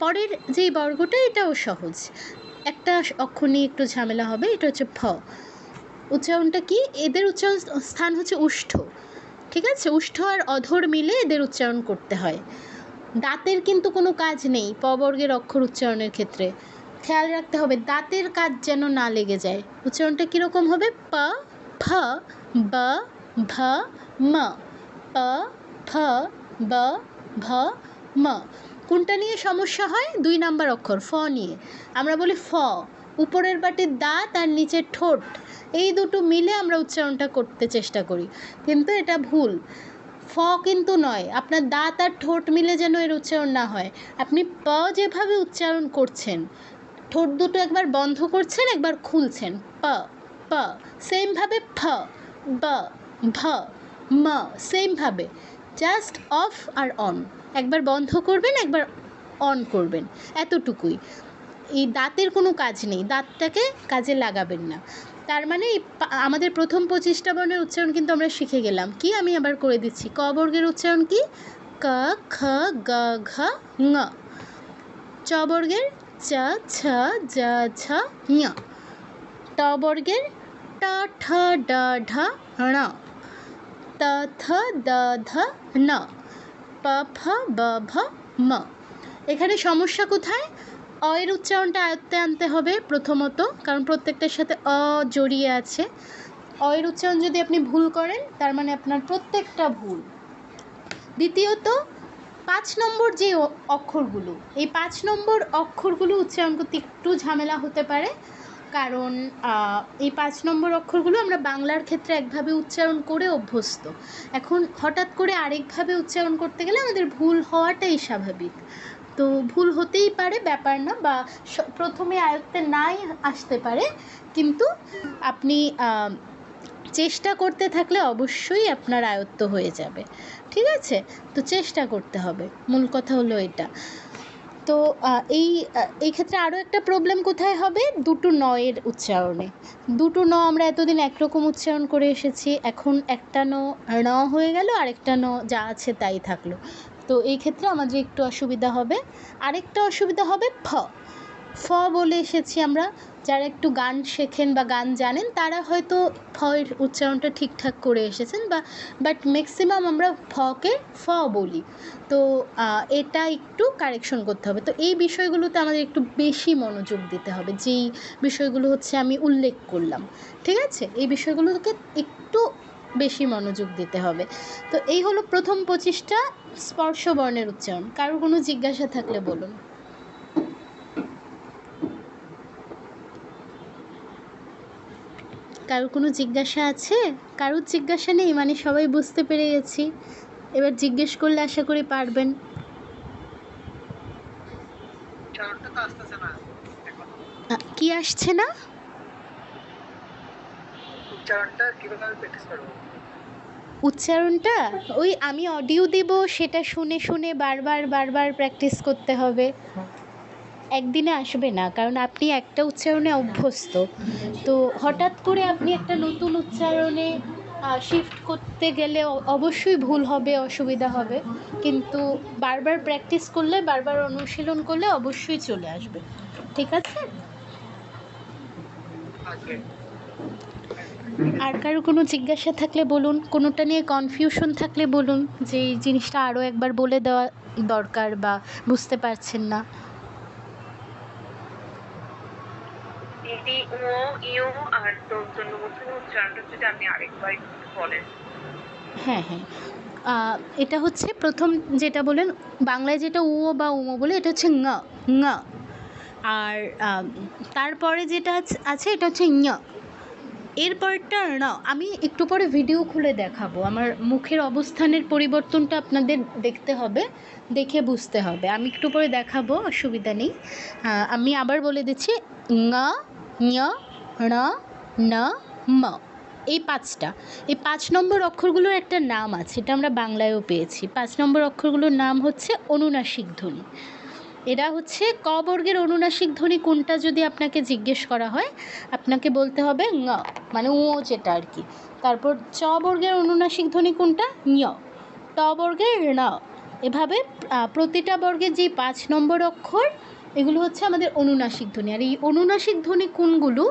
পরের যেই বর্গটা এটাও সহজ, একটা অক্ষর নিয়ে একটু ঝামেলা হবে, এটা হচ্ছে ফ। উচ্চারণটা কি? এদের উচ্চারণ স্থান হচ্ছে উষ্ঠ। ঠিক আছে? উষ্ঠ আর অধর মিলে এদের উচ্চারণ করতে হয়। দাঁতের কিন্তু কোনো কাজ নেই প বর্গের অক্ষর উচ্চারণের ক্ষেত্রে। খেয়াল রাখতে হবে দাঁতের কাজ যেন না লেগে যায়। উচ্চারণটা কীরকম হবে? প, ফ, ব, ভ, ম। প, ফ, ব, ভ, ম। কোনটা নিয়ে সমস্যা হয়? 2 নাম্বার অক্ষর ফ নিয়ে। আমরা বলি ফ, উপরের পাটির দাঁত আর নিচের ঠোঁট এই দুটো মিলে আমরা উচ্চারণটা করতে চেষ্টা করি, কিন্তু এটা ভুল। ফ কিন্তু নয়, আপনার দাঁত আর ঠোঁট মিলে যেন এর উচ্চারণ না হয়। আপনি প যেভাবে উচ্চারণ করছেন, ঠোঁট দুটো একবার বন্ধ করছেন একবার খুলছেন, প, প। সেমভাবে ফ, ব, ভ, ম সেমভাবে জাস্ট অফ আর অন, একবার বন্ধ করবেন একবার অন করবেন, এতটুকুই। এই দাঁতের কোনো কাজ নেই, দাঁতটাকে কাজে লাগাবেন না। তার মানে আমাদের প্রথম 25টা বর্ণের উচ্চারণ কিন্তু আমরা শিখে গেলাম। কি আমি আবার করে দিচ্ছি, ক বর্গের উচ্চারণ কি, ক খ গ ঘ ঙ। চ বর্গের চ ছ জ ঝ ঞ। ট বর্গের ট ঠ ড ঢ ণ। ত থ দ ধ ন। প ফ ব ভ ম। এখানে সমস্যা কোথায়, অ এর উচ্চারণটা আয়ত্তে আনতে হবে প্রথমত, কারণ প্রত্যেকটার সাথে অ জড়িয়ে আছে। অ এর উচ্চারণ যদি আপনি ভুল করেন তার মানে আপনার প্রত্যেকটা ভুল। দ্বিতীয়ত 5 নম্বর যে অক্ষরগুলো, এই 5 নম্বর অক্ষরগুলো উচ্চারণ করতে একটু ঝামেলা হতে পারে, কারণ এই 5 নম্বর অক্ষরগুলো আমরা বাংলার ক্ষেত্রে একভাবে উচ্চারণ করে অভ্যস্ত, এখন হঠাৎ করে আরেকভাবে উচ্চারণ করতে গেলে আমাদের ভুল হওয়াটাই স্বাভাবিক। তো ভুল হতেই পারে, ব্যাপার না, বা প্রথমে আয়ত্তে নাই আসতে পারে, কিন্তু আপনি চেষ্টা করতে থাকলে অবশ্যই আপনার আয়ত্ত হয়ে যাবে, ঠিক আছে? তো চেষ্টা করতে হবে, মূল কথা হলো এটা। তো এই ক্ষেত্রে আরও একটা প্রবলেম কোথায় হবে, দুটো ন এর উচ্চারণে। দুটো ন আমরা এতদিন একরকম উচ্চারণ করে এসেছি, এখন একটা ন ণ হয়ে গেল, আরেকটা ন যা আছে তাই থাকলো। তো এই ক্ষেত্রে আমাদের একটু অসুবিধা হবে। আরেকটা অসুবিধা হবে ফ। ফ বলে এসেছি আমরা, যারা একটু গান শেখেন বা গান জানেন তারা হয়তো ফ এর উচ্চারণটা ঠিকঠাক করে এসেছেন, বাট ম্যাক্সিমাম আমরা ফকে ফ বলি। তো এটা একটু কারেকশন করতে হবে। তো এই বিষয়গুলোতে আমাদের একটু বেশি মনোযোগ দিতে হবে, যেই বিষয়গুলো হচ্ছে আমি উল্লেখ করলাম, ঠিক আছে? এই বিষয়গুলোকে একটু বেশি মনোযোগ দিতে হবে। তো এই হলো প্রথম 25টা স্পর্শ বর্ণের উচ্চারণ। কারোর কোনো জিজ্ঞাসা থাকলে বলুন। কারোর কোনো জিজ্ঞাসা আছে? কারোর জিজ্ঞাসা নেই মানে সবাই বুঝতে পেরে গেছি। এবার জিজ্ঞেস করলে আশা করি পারবেন। কি আসছে না? উচ্চারণটা ওই আমি অডিও দেব, সেটা শুনে শুনে বারবার প্র্যাকটিস করতে হবে। একদিনে আসবে না, কারণ আপনি একটা উচ্চারণে অভ্যস্ত। তো হঠাৎ করে আপনি একটা নতুন উচ্চারণে শিফট করতে গেলে অবশ্যই ভুল হবে, অসুবিধা হবে, কিন্তু বারবার প্র্যাকটিস করলে, বারবার অনুশীলন করলে অবশ্যই চলে আসবে, ঠিক আছে? আর কারো কোনো জিজ্ঞাসা থাকলে বলুন, কোনোটা নিয়ে কনফিউশন থাকলে বলুন, যে এই জিনিসটা আরও একবার বলে দেওয়া দরকার বা বুঝতে পারছেন না। দিদি ও ইউ আর তোর জন্য নতুন উচ্চারণটা যদি আপনি আরেকবার বলেন। হ্যাঁ, এটা হচ্ছে প্রথম যেটা বলেন, বাংলায় যেটা উ বা উমো বলে, এটা হচ্ছে ঙ ঙ। আর তারপরে যেটা আছে এটা হচ্ছে ঞ। এরপরটা ণ। আমি একটু পরে ভিডিও খুলে দেখাবো, আমার মুখের অবস্থানের পরিবর্তনটা আপনাদের দেখতে হবে, দেখে বুঝতে হবে। আমি একটু পরে দেখাবো, অসুবিধা নেই। আমি আবার বলে দিচ্ছি, ঙ ঞ ণ ন ম। এই 5টা, এই 5 নম্বর অক্ষরগুলোর একটা নাম আছে, এটা আমরা বাংলায়ও পেয়েছি। 5 নম্বর অক্ষরগুলোর নাম হচ্ছে অনুনাসিক ধ্বনি। এরা হচ্ছে ক বর্গের অনুনাসিক ধ্বনি কোনটা যদি আপনাকে জিজ্ঞেস করা হয়, আপনাকে বলতে হবে ঙ, মানে উ যেটা আর কি। তারপর চ বর্গের অনুনাসিক ধ্বনি কোনটা, ঞ। ট বর্গের ণ। এভাবে প্রতিটা বর্গের যে 5 নম্বর অক্ষর, এগুলো হচ্ছে আমাদের অনুনাসিক ধ্বনি। আর এই অনুনাসিক ধ্বনি কোনগুলো,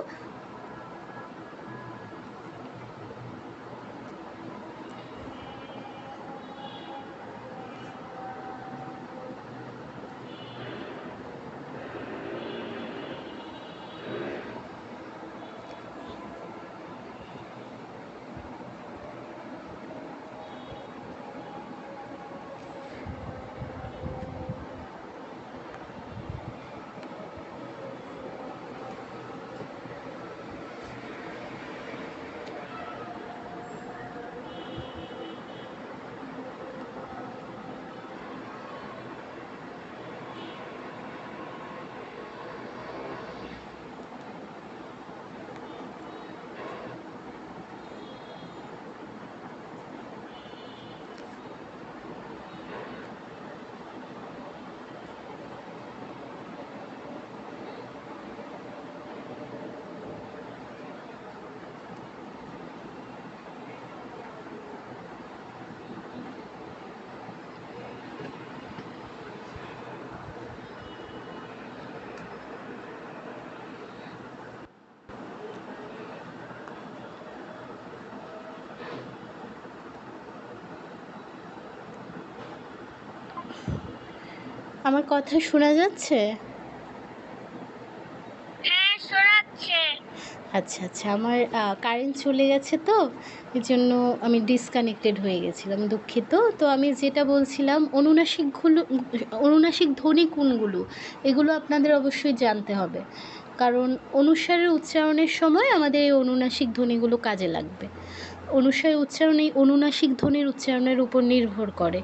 আমার কথা শোনা যাচ্ছে? হ্যাঁ, শোনাচ্ছে। আচ্ছা আচ্ছা, আমার কারেন্ট চলে গেছে তো, এই জন্য আমি ডিসকানেক্টেড হয়ে গেছিলাম, দুঃখিত। তো আমি যেটা বলছিলাম, অনুনাসিক ধ্বনি কোনগুলো, এগুলো আপনাদের অবশ্যই জানতে হবে, কারণ অনুস্বারের উচ্চারণের সময় আমাদের এই অনুনাসিক ধ্বনিগুলো কাজে লাগবে। অনুস্বারের উচ্চারণ এই অনুনাসিক ধ্বনির উচ্চারণের উপর নির্ভর করে।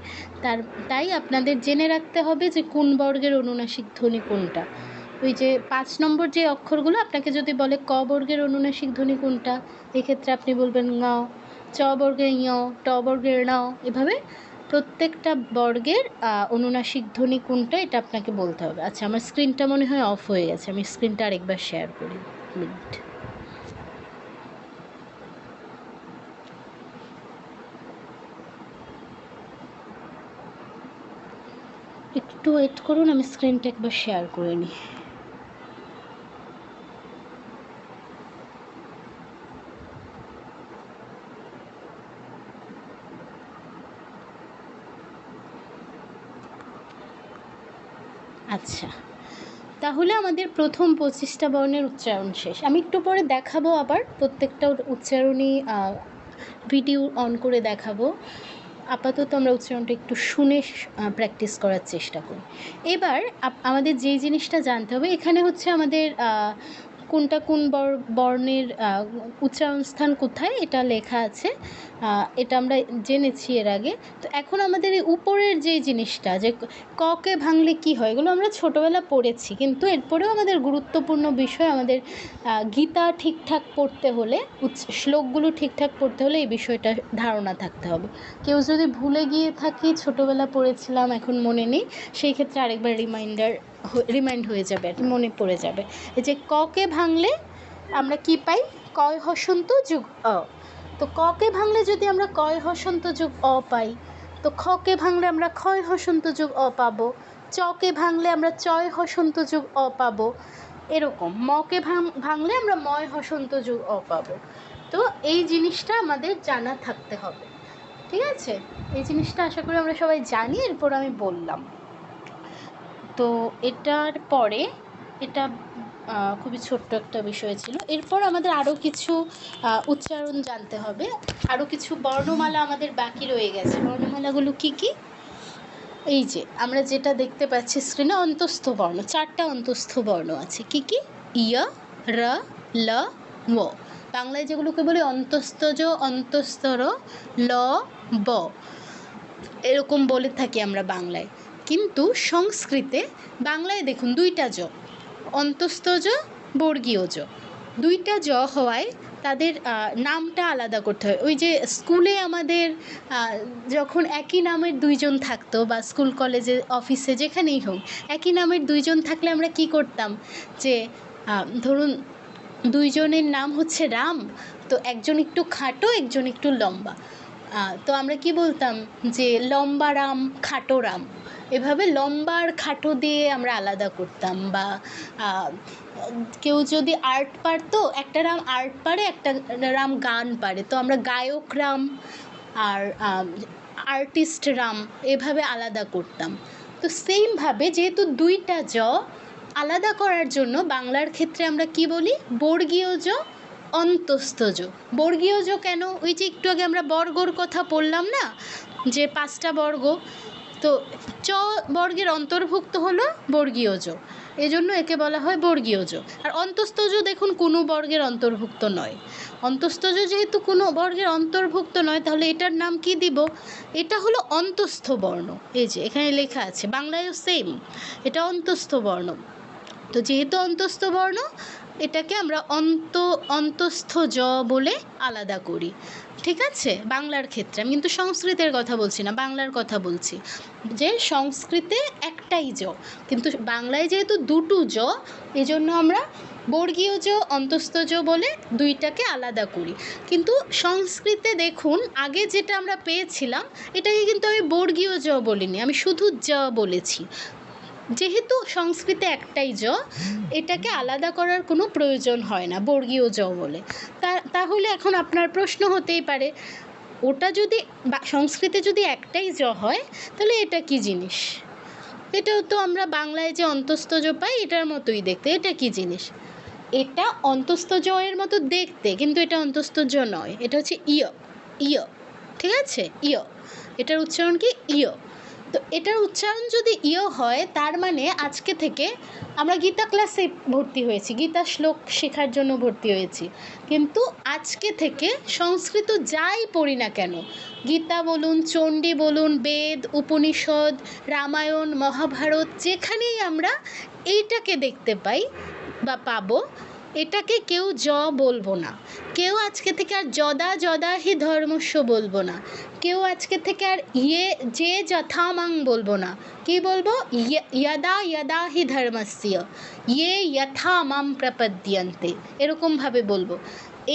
তাই আপনাদের জেনে রাখতে হবে যে কোন বর্গের অনুনাসিক ধ্বনি কোনটা। ওই যে 5 নম্বর যে অক্ষরগুলো, আপনাকে যদি বলে ক বর্গের অনুনাসিক ধ্বনি কোনটা, এক্ষেত্রে আপনি বলবেন ঙ, চ বর্গের ঞ, ট বর্গের ণ, এভাবে প্রত্যেকটা বর্গের অনুনাসিক ধ্বনি কোনটা এটা আপনাকে বলতে হবে। আচ্ছা, আমার স্ক্রিনটা মনে হয় অফ হয়ে গেছে, আমি স্ক্রিনটা আরেকবার শেয়ার করি, মিনিট। একটু ওয়েট করুন, আমি স্ক্রিনটা একবার শেয়ার করে নিই। আচ্ছা, তাহলে আমাদের প্রথম 25টা বর্ণের উচ্চারণ শেষ। আমি একটু পরে দেখাবো, আবার প্রত্যেকটা উচ্চারণই ভিডিও অন করে দেখাবো। আপাতত আমরা উচ্চারণটা একটু শুনে প্র্যাকটিস করার চেষ্টা করি। এবার আমাদের যেই জিনিসটা জানতে হবে, এখানে হচ্ছে আমাদের কোনটা কোন বর্ণের উচ্চারণ স্থান কোথায় এটা লেখা আছে, এটা আমরা জেনেছি এর আগে। তো এখন আমাদের এই উপরের যে জিনিসটা, যে ককে ভাঙলে কি হয়, এগুলো আমরা ছোটোবেলা পড়েছি, কিন্তু এরপরেও আমাদের গুরুত্বপূর্ণ বিষয়, আমাদের গীতা ঠিকঠাক পড়তে হলে, শ্লোকগুলো ঠিকঠাক পড়তে হলে এই বিষয়টা ধারণা থাকতে হবে। কেউ যদি ভুলে গিয়ে থাকি, ছোটোবেলা পড়েছিলাম এখন মনে নেই, সেই ক্ষেত্রে আরেকবার রিমাইন্ড হয়ে যাবে, আর মনে পড়ে যাবে। এই যে ককে ভাঙলে আমরা কি পাই, কয় হসন্ত যোগ অ। তো ককে ভাঙলে যদি আমরা কয় হসন্ত যোগ অ পাই, তো খকে ভাঙলে আমরা ক্ষয় হসন্ত যোগ অ পাবো, চকে ভাঙলে আমরা চয় হসন্ত যোগ অ পাবো, এরকম মকে ভাঙলে আমরা ময় হসন্ত যোগ অ পাবো। তো এই জিনিসটা আমাদের জানা থাকতে হবে, ঠিক আছে? এই জিনিসটা আশা করি আমরা সবাই জানি, এরপর আমি বললাম। তো এটার পরে, এটা খুবই ছোট্ট একটা বিষয় ছিল। এরপর আমাদের আরও কিছু উচ্চারণ জানতে হবে, আরও কিছু বর্ণমালা আমাদের বাকি রয়ে গেছে। বর্ণমালাগুলো কি কি? এই যে আমরা যেটা দেখতে পাচ্ছি স্ক্রিনে, অন্তস্থ বর্ণ, 4টা অন্তস্থ বর্ণ আছে। কি কি? ইয়, র, ল, ও। বাংলায় যেগুলোকে বলি অন্তস্থজ, অন্তস্থর, ল, ব, এরকম বলে থাকি আমরা বাংলায়। কিন্তু সংস্কৃতে, বাংলায় দেখুন 2টা জ, অন্তস্থজ, বর্গীয় জ, 2টা জ হওয়ায় তাদের নামটা আলাদা করতে হয়। ওই যে স্কুলে আমাদের যখন একই নামের 2জন থাকতো, বা স্কুল কলেজে অফিসে যেখানেই হোক, একই নামের 2জন থাকলে আমরা কি করতাম, যে ধরুন 2জনের নাম হচ্ছে রাম, তো একজন একটু খাটো, একজন একটু লম্বা, তো আমরা কি বলতাম, যে লম্বা রাম, খাটো রাম, এভাবে লম্বা আর খাটো দিয়ে আমরা আলাদা করতাম। বা কেউ যদি আর্ট পারতো, একটা রাম আর্ট পারে, একটা রাম গান পারে, তো আমরা গায়ক রাম আর আর্টিস্ট রাম এভাবে আলাদা করতাম। তো সেইমভাবে যেহেতু 2টা জ, আলাদা করার জন্য বাংলার ক্ষেত্রে আমরা কি বলি, বর্গীয় জ, অন্তস্থজ। বর্গীয় জ কেন? ওই যে একটু আগে আমরা বর্গর কথা বললাম না, যে 5টা বর্গ, তো চ বর্গের অন্তর্ভুক্ত হলো বর্গীয় জ, এজন্য একে বলা হয় বর্গীয় জ। আর অন্তস্থজ দেখুন কোনো বর্গের অন্তর্ভুক্ত নয়। অন্তস্থজ যেহেতু কোনো বর্গের অন্তর্ভুক্ত নয়, তাহলে এটার নাম কি দিব, এটা হলো অন্তস্থ বর্ণ। এই যে এখানে লেখা আছে, বাংলায়ও সেম, এটা অন্তস্থ বর্ণ। তো যেহেতু অন্তস্থ বর্ণ, এটাকে আমরা অন্তস্থ জ বলে আলাদা করি, ঠিক আছে? বাংলার ক্ষেত্রে, আমি কিন্তু সংস্কৃতের কথা বলছি না, বাংলার কথা বলছি, যে সংস্কৃতে একটাই জ, কিন্তু বাংলায় যেহেতু 2টো জ, এজন্য আমরা বর্গীয় জ, অন্তস্থ জ বলে 2টাকে আলাদা করি। কিন্তু সংস্কৃতে দেখুন, আগে যেটা আমরা পেয়েছিলাম, এটাকে কিন্তু আমি বর্গীয় জ বলিনি, আমি শুধু জ বলেছি। যেহেতু সংস্কৃতে একটাই জ, এটাকে আলাদা করার কোনো প্রয়োজন হয় না বর্গীয় জ বলে। তাহলে এখন আপনার প্রশ্ন হতেই পারে, ওটা যদি সংস্কৃতে যদি একটাই জ হয়, তাহলে এটা কি জিনিস? এটাও তো আমরা বাংলায় যে অন্তস্তজ পাই এটার মতোই দেখতে। এটা কি জিনিস? এটা অন্তস্তজয়ের মতো দেখতে, কিন্তু এটা অন্তস্তজ নয়, এটা হচ্ছে ইয়। ইয়, ঠিক আছে? ইয়, এটার উচ্চারণ কি? ইয়। তো এটার উচ্চারণ যদি ইয় হয়, তার মানে আজকে থেকে আমরা গীতা ক্লাসে ভর্তি হয়েছি, গীতা শ্লোক শেখার জন্য ভর্তি হয়েছি, কিন্তু আজকে থেকে সংস্কৃত যাই পড়ি না কেন, গীতা বলুন, চণ্ডী বলুন, বেদ, উপনিষদ, রামায়ণ, মহাভারত, যেখানেই আমরা এইটাকে দেখতে পাই বা পাবো, এটাকে কেউ বলবো না। কেউ আজকে থেকে আর যদা হি ধর্মস্য বলবো না। কেউ আজকে থেকে আর যে যথামাং বলবো না। কি বলবো? যদা হি ধর্মস্য যথা মাম প্রপদ্যন্তে, এরকমভাবে বলবো।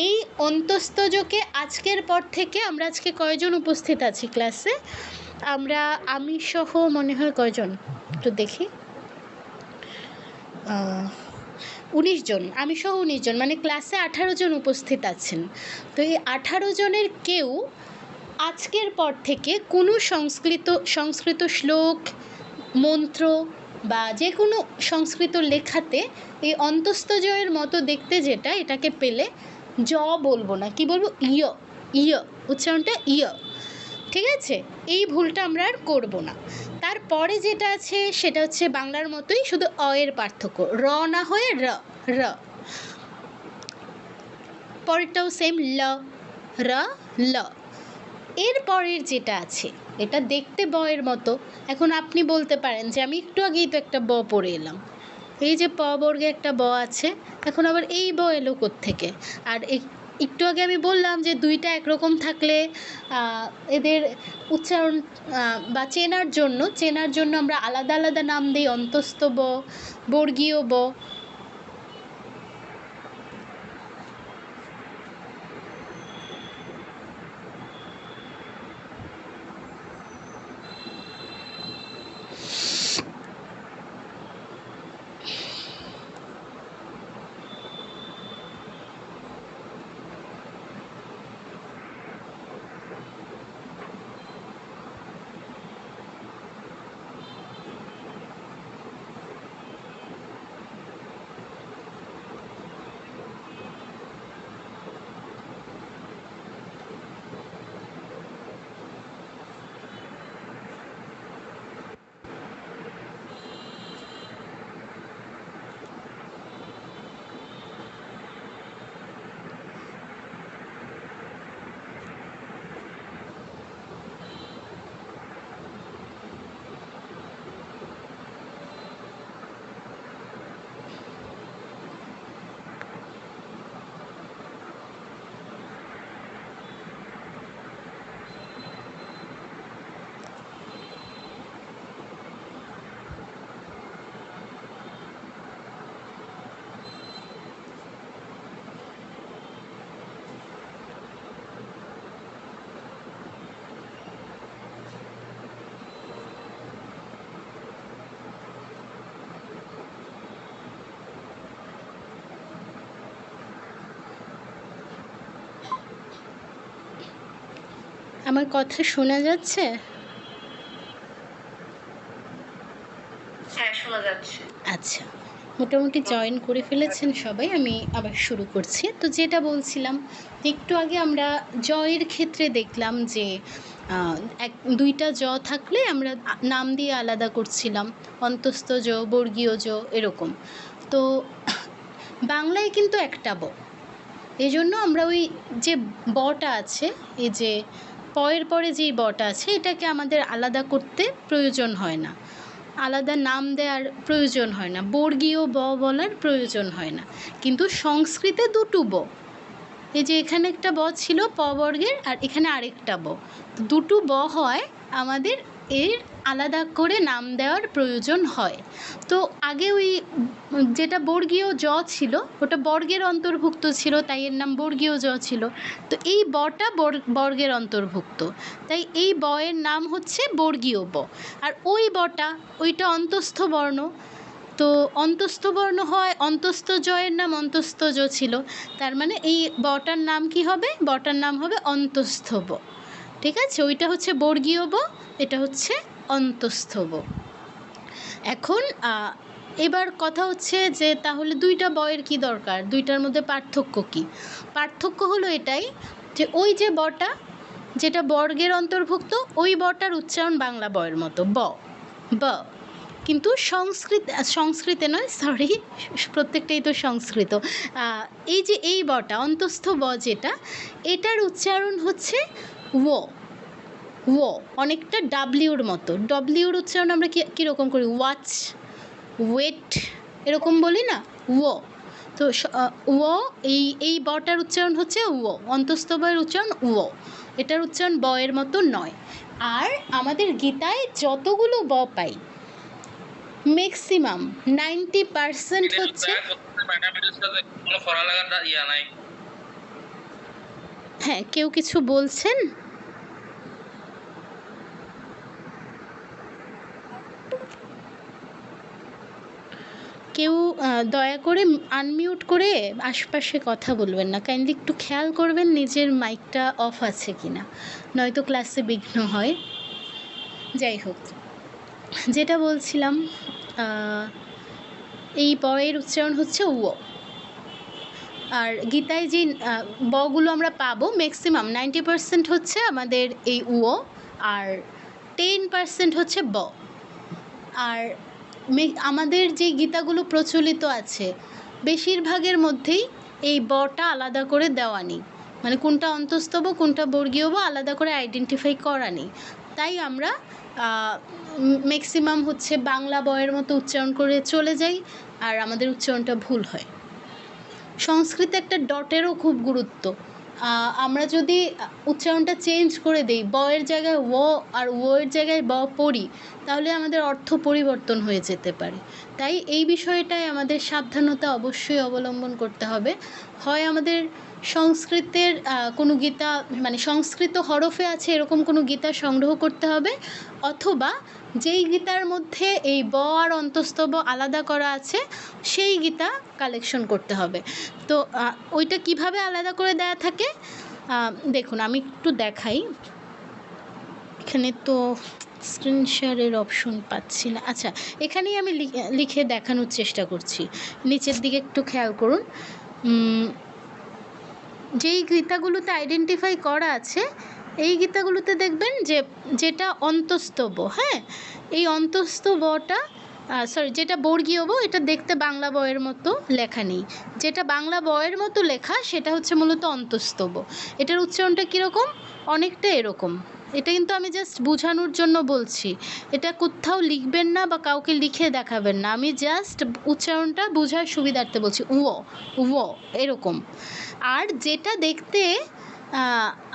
এই অন্তস্তজকে আজকের পর থেকে আমরা আজকে কয়জন উপস্থিত আছি ক্লাসে? আমি সহ মনে হয় কয়জন, একটু দেখি, 19 জন, আমি সহ 19 জন, মানে ক্লাসে 18 জন উপস্থিত আছেন। তো এই 18 জনের কেউ আজকের পর থেকে কোনো সংস্কৃত শ্লোক, মন্ত্র বা যে কোনো সংস্কৃত লেখাতে এই অন্তস্তজয়ের মতো দেখতে যেটা, এটাকে পেলে বলবো না। কি বলবো? ইয়। ইয়, উচ্চারণটা ইয়, ঠিক আছে? এই ভুলটা আমরা আর করবো না। তারপরে যেটা আছে সেটা হচ্ছে বাংলার মতোই, শুধু এর পার্থক্য, না হয়ে র। পরেরটাও সেম, ল। এর পরের যেটা আছে এটা দেখতে এর মতো। এখন আপনি বলতে পারেন যে আমি একটু আগেই তো একটা পড়ে এলাম, এই যে প বর্গে একটা আছে, এখন আবার এই এলো কোত্থেকে? আর একটু আগে আমি বললাম যে দুইটা একরকম থাকলে এদের উচ্চারণ বা চেনার জন্য আমরা আলাদা আলাদা নাম দিই, অন্তস্থ বর্গীয় আমার কথা শোনা যাচ্ছে? হ্যাঁ, শোনা যাচ্ছে। আচ্ছা, মোটামুটি জয়েন করে ফেলেছেন সবাই। আমি আবার শুরু করছি। তো যেটা বলছিলাম, একটু আগে আমরা জয়ের ক্ষেত্রে দেখলাম যে দুইটা থাকলে আমরা নাম দিয়ে আলাদা করছিলাম, অন্তস্থ বর্গীয় এরকম। তো বাংলায় কিন্তু একটা এই জন্য আমরা ওই যে বটা আছে, এই যে পয়ের পরে যেই বটা আছে, এটাকে আমাদের আলাদা করতে প্রয়োজন হয় না, আলাদা নাম দেওয়ার প্রয়োজন হয় না, বর্গীয় বলার প্রয়োজন হয় না। কিন্তু সংস্কৃতে দুটো এই যে এখানে একটা ছিল প বর্গের, আর এখানে আরেকটা দুটো হয়, আমাদের এর আলাদা করে নাম দেওয়ার প্রয়োজন হয়। তো আগে ওই যেটা বর্গীয় ছিল ওটা বর্গের অন্তর্ভুক্ত ছিল, তাই এর নাম বর্গীয় ছিল। তো এই বটা বর্গের অন্তর্ভুক্ত, তাই এই এর নাম হচ্ছে বর্গীয় আর ওই ওইটা অন্তস্থ বর্ণ। তো অন্তস্থ বর্ণ হয়, অন্তস্থ জয়ের নাম অন্তস্থ ছিল, তার মানে এই বটার নাম কি হবে? বটার নাম হবে অন্তস্থ ব। ঠিক আছে? ওইটা হচ্ছে বর্গীয় ব, এটা হচ্ছে অন্তস্থ ব। এখন এবার কথা হচ্ছে যে তাহলে দুইটা বয়ের কি দরকার, দুইটার মধ্যে পার্থক্য কি? পার্থক্য হলো এটাই যে ওই যে বটা যেটা বর্গের অন্তর্ভুক্ত, ওই বটার উচ্চারণ বাংলা বয়ের মতো ব, ব, কিন্তু সংস্কৃতে নয়, সরি, প্রত্যেকটাই তো সংস্কৃত। এই যে এই বটা অন্তস্থ ব যেটা, এটার উচ্চারণ হচ্ছে ও, ও, অনেকটা ডাব্লিউর মতো। ডব্লিউর উচ্চারণ আমরা কীরকম করি? ওয়াচ, ওয়েট, এরকম বলি না, ও। তো ও, এই বটার উচ্চারণ হচ্ছে ও, অন্তস্থ বয়ের উচ্চারণ ও, এটার উচ্চারণ বয়ের মতো নয়। আর আমাদের গীতায় যতগুলো ব পাই, ম্যাক্সিমাম 90% হচ্ছে, হ্যাঁ, কেউ কিছু বলছেন? কেউ দয়া করে আনমিউট করে আশপাশে কথা বলবেন না, কাইন্ডলি একটু খেয়াল করবেন নিজের মাইকটা অফ আছে কি না, নয়তো ক্লাসে বিঘ্ন হয়। যাই হোক, যেটা বলছিলাম, এই বয়ের উচ্চারণ হচ্ছে ও। আর গীতায় যে বগুলো আমরা পাবো, ম্যাক্সিমাম 90% হচ্ছে আমাদের এই ও, আর 10% হচ্ছে ব। আর আমাদের যে গীতাগুলো প্রচলিত আছে বেশিরভাগের মধ্যেই এই বটা আলাদা করে দেওয়া নেই, মানে কোনটা অন্তস্থ ব কোনটা বর্গীয় ব আলাদা করে আইডেন্টিফাই করা নেই। তাই আমরা ম্যাক্সিমাম হচ্ছে বাংলা বয়ের মতো উচ্চারণ করে চলে যাই, আর আমাদের উচ্চারণটা ভুল হয়। সংস্কৃতে একটা ডটেরও খুব গুরুত্ব। আমরা যদি উচ্চারণটা চেঞ্জ করে দিই, বয়ের জায়গায় ও আর ওয়ের জায়গায় ব পড়ি, তাহলে আমাদের অর্থ পরিবর্তন হয়ে যেতে পারে। তাই এই বিষয়টায় আমাদের সাবধানতা অবশ্যই অবলম্বন করতে হবে। হয় আমাদের সংস্কৃতের কোনো গীতা, মানে সংস্কৃত হরফে আছে এরকম কোনো গীতা সংগ্রহ করতে হবে, অথবা যেই গীতার মধ্যে এই ব আর অন্তস্থ ব আলাদা করা আছে সেই গীতা কালেকশন করতে হবে। তো ওইটা কিভাবে আলাদা করে দেয়া থাকে দেখুন, আমি একটু দেখাই। এখানে তো স্ক্রিন শেয়ারের অপশন পাচ্ছি না। আচ্ছা, এখানেই আমি লিখে দেখানোর চেষ্টা করছি, নিচের দিকে একটু খেয়াল করুন। যেই গীতাগুলোতে আইডেন্টিফাই করা আছে এই গীতাগুলোতে দেখবেন যে যেটা অন্তস্থ ব, হ্যাঁ, এই অন্তস্থ বটা যেটা বর্গীয় ব, এটা দেখতে বাংলা বয়ের মতো লেখা নেই। যেটা বাংলা বয়ের মতো লেখা সেটা হচ্ছে মূলত অন্তস্থ ব। এটার উচ্চারণটা কীরকম? অনেকটা এরকম। এটা কিন্তু আমি জাস্ট বোঝানোর জন্য বলছি, এটা কোথাও লিখবেন না বা কাউকে লিখে দেখাবেন না, আমি জাস্ট উচ্চারণটা বোঝার সুবিধার্থে বলছি। ও এরকম। আর যেটা দেখতে,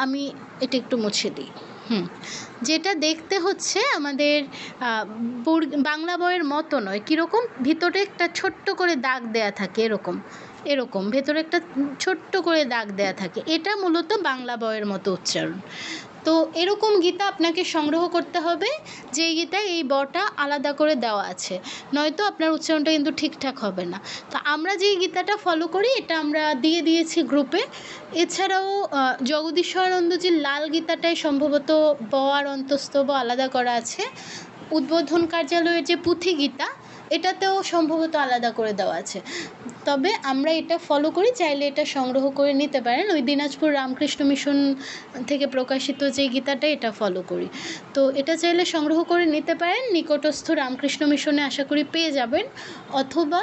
আমি এটা একটু মুছে দিই, যেটা দেখতে হচ্ছে আমাদের বাংলা বইয়ের মতো নয়, কীরকম, ভিতরে একটা ছোট্ট করে দাগ দেয়া থাকে, এরকম ভেতরে একটা ছোট্ট করে দাগ দেয়া থাকে, এটা মূলত বাংলা বইয়ের মতো উচ্চারণ। তো এরকম গীতা আপনাকে সংগ্রহ করতে হবে যেই গীতায় এই বটা আলাদা করে দেওয়া আছে, নয়তো আপনার উচ্চারণটা কিন্তু ঠিকঠাক হবে না। তো আমরা যেই গীতাটা ফলো করি এটা আমরা দিয়ে দিয়েছি গ্রুপে। এছাড়াও জগদীশ্বরানন্দজির লাল গীতাটায় সম্ভবত ব আর অন্তস্থ ব আলাদা করা আছে। উদ্বোধন কার্যালয়ের যে পুঁথি গীতা, এটাতেও সম্ভবত আলাদা করে দেওয়া আছে। তবে আমরা এটা ফলো করি, চাইলে এটা সংগ্রহ করে নিতে পারেন। ওই দিনাজপুর রামকৃষ্ণ মিশন থেকে প্রকাশিত যে গীতাটা, এটা ফলো করি। তো এটা চাইলে সংগ্রহ করে নিতে পারেন, নিকটস্থ রামকৃষ্ণ মিশনে আশা করি পেয়ে যাবেন, অথবা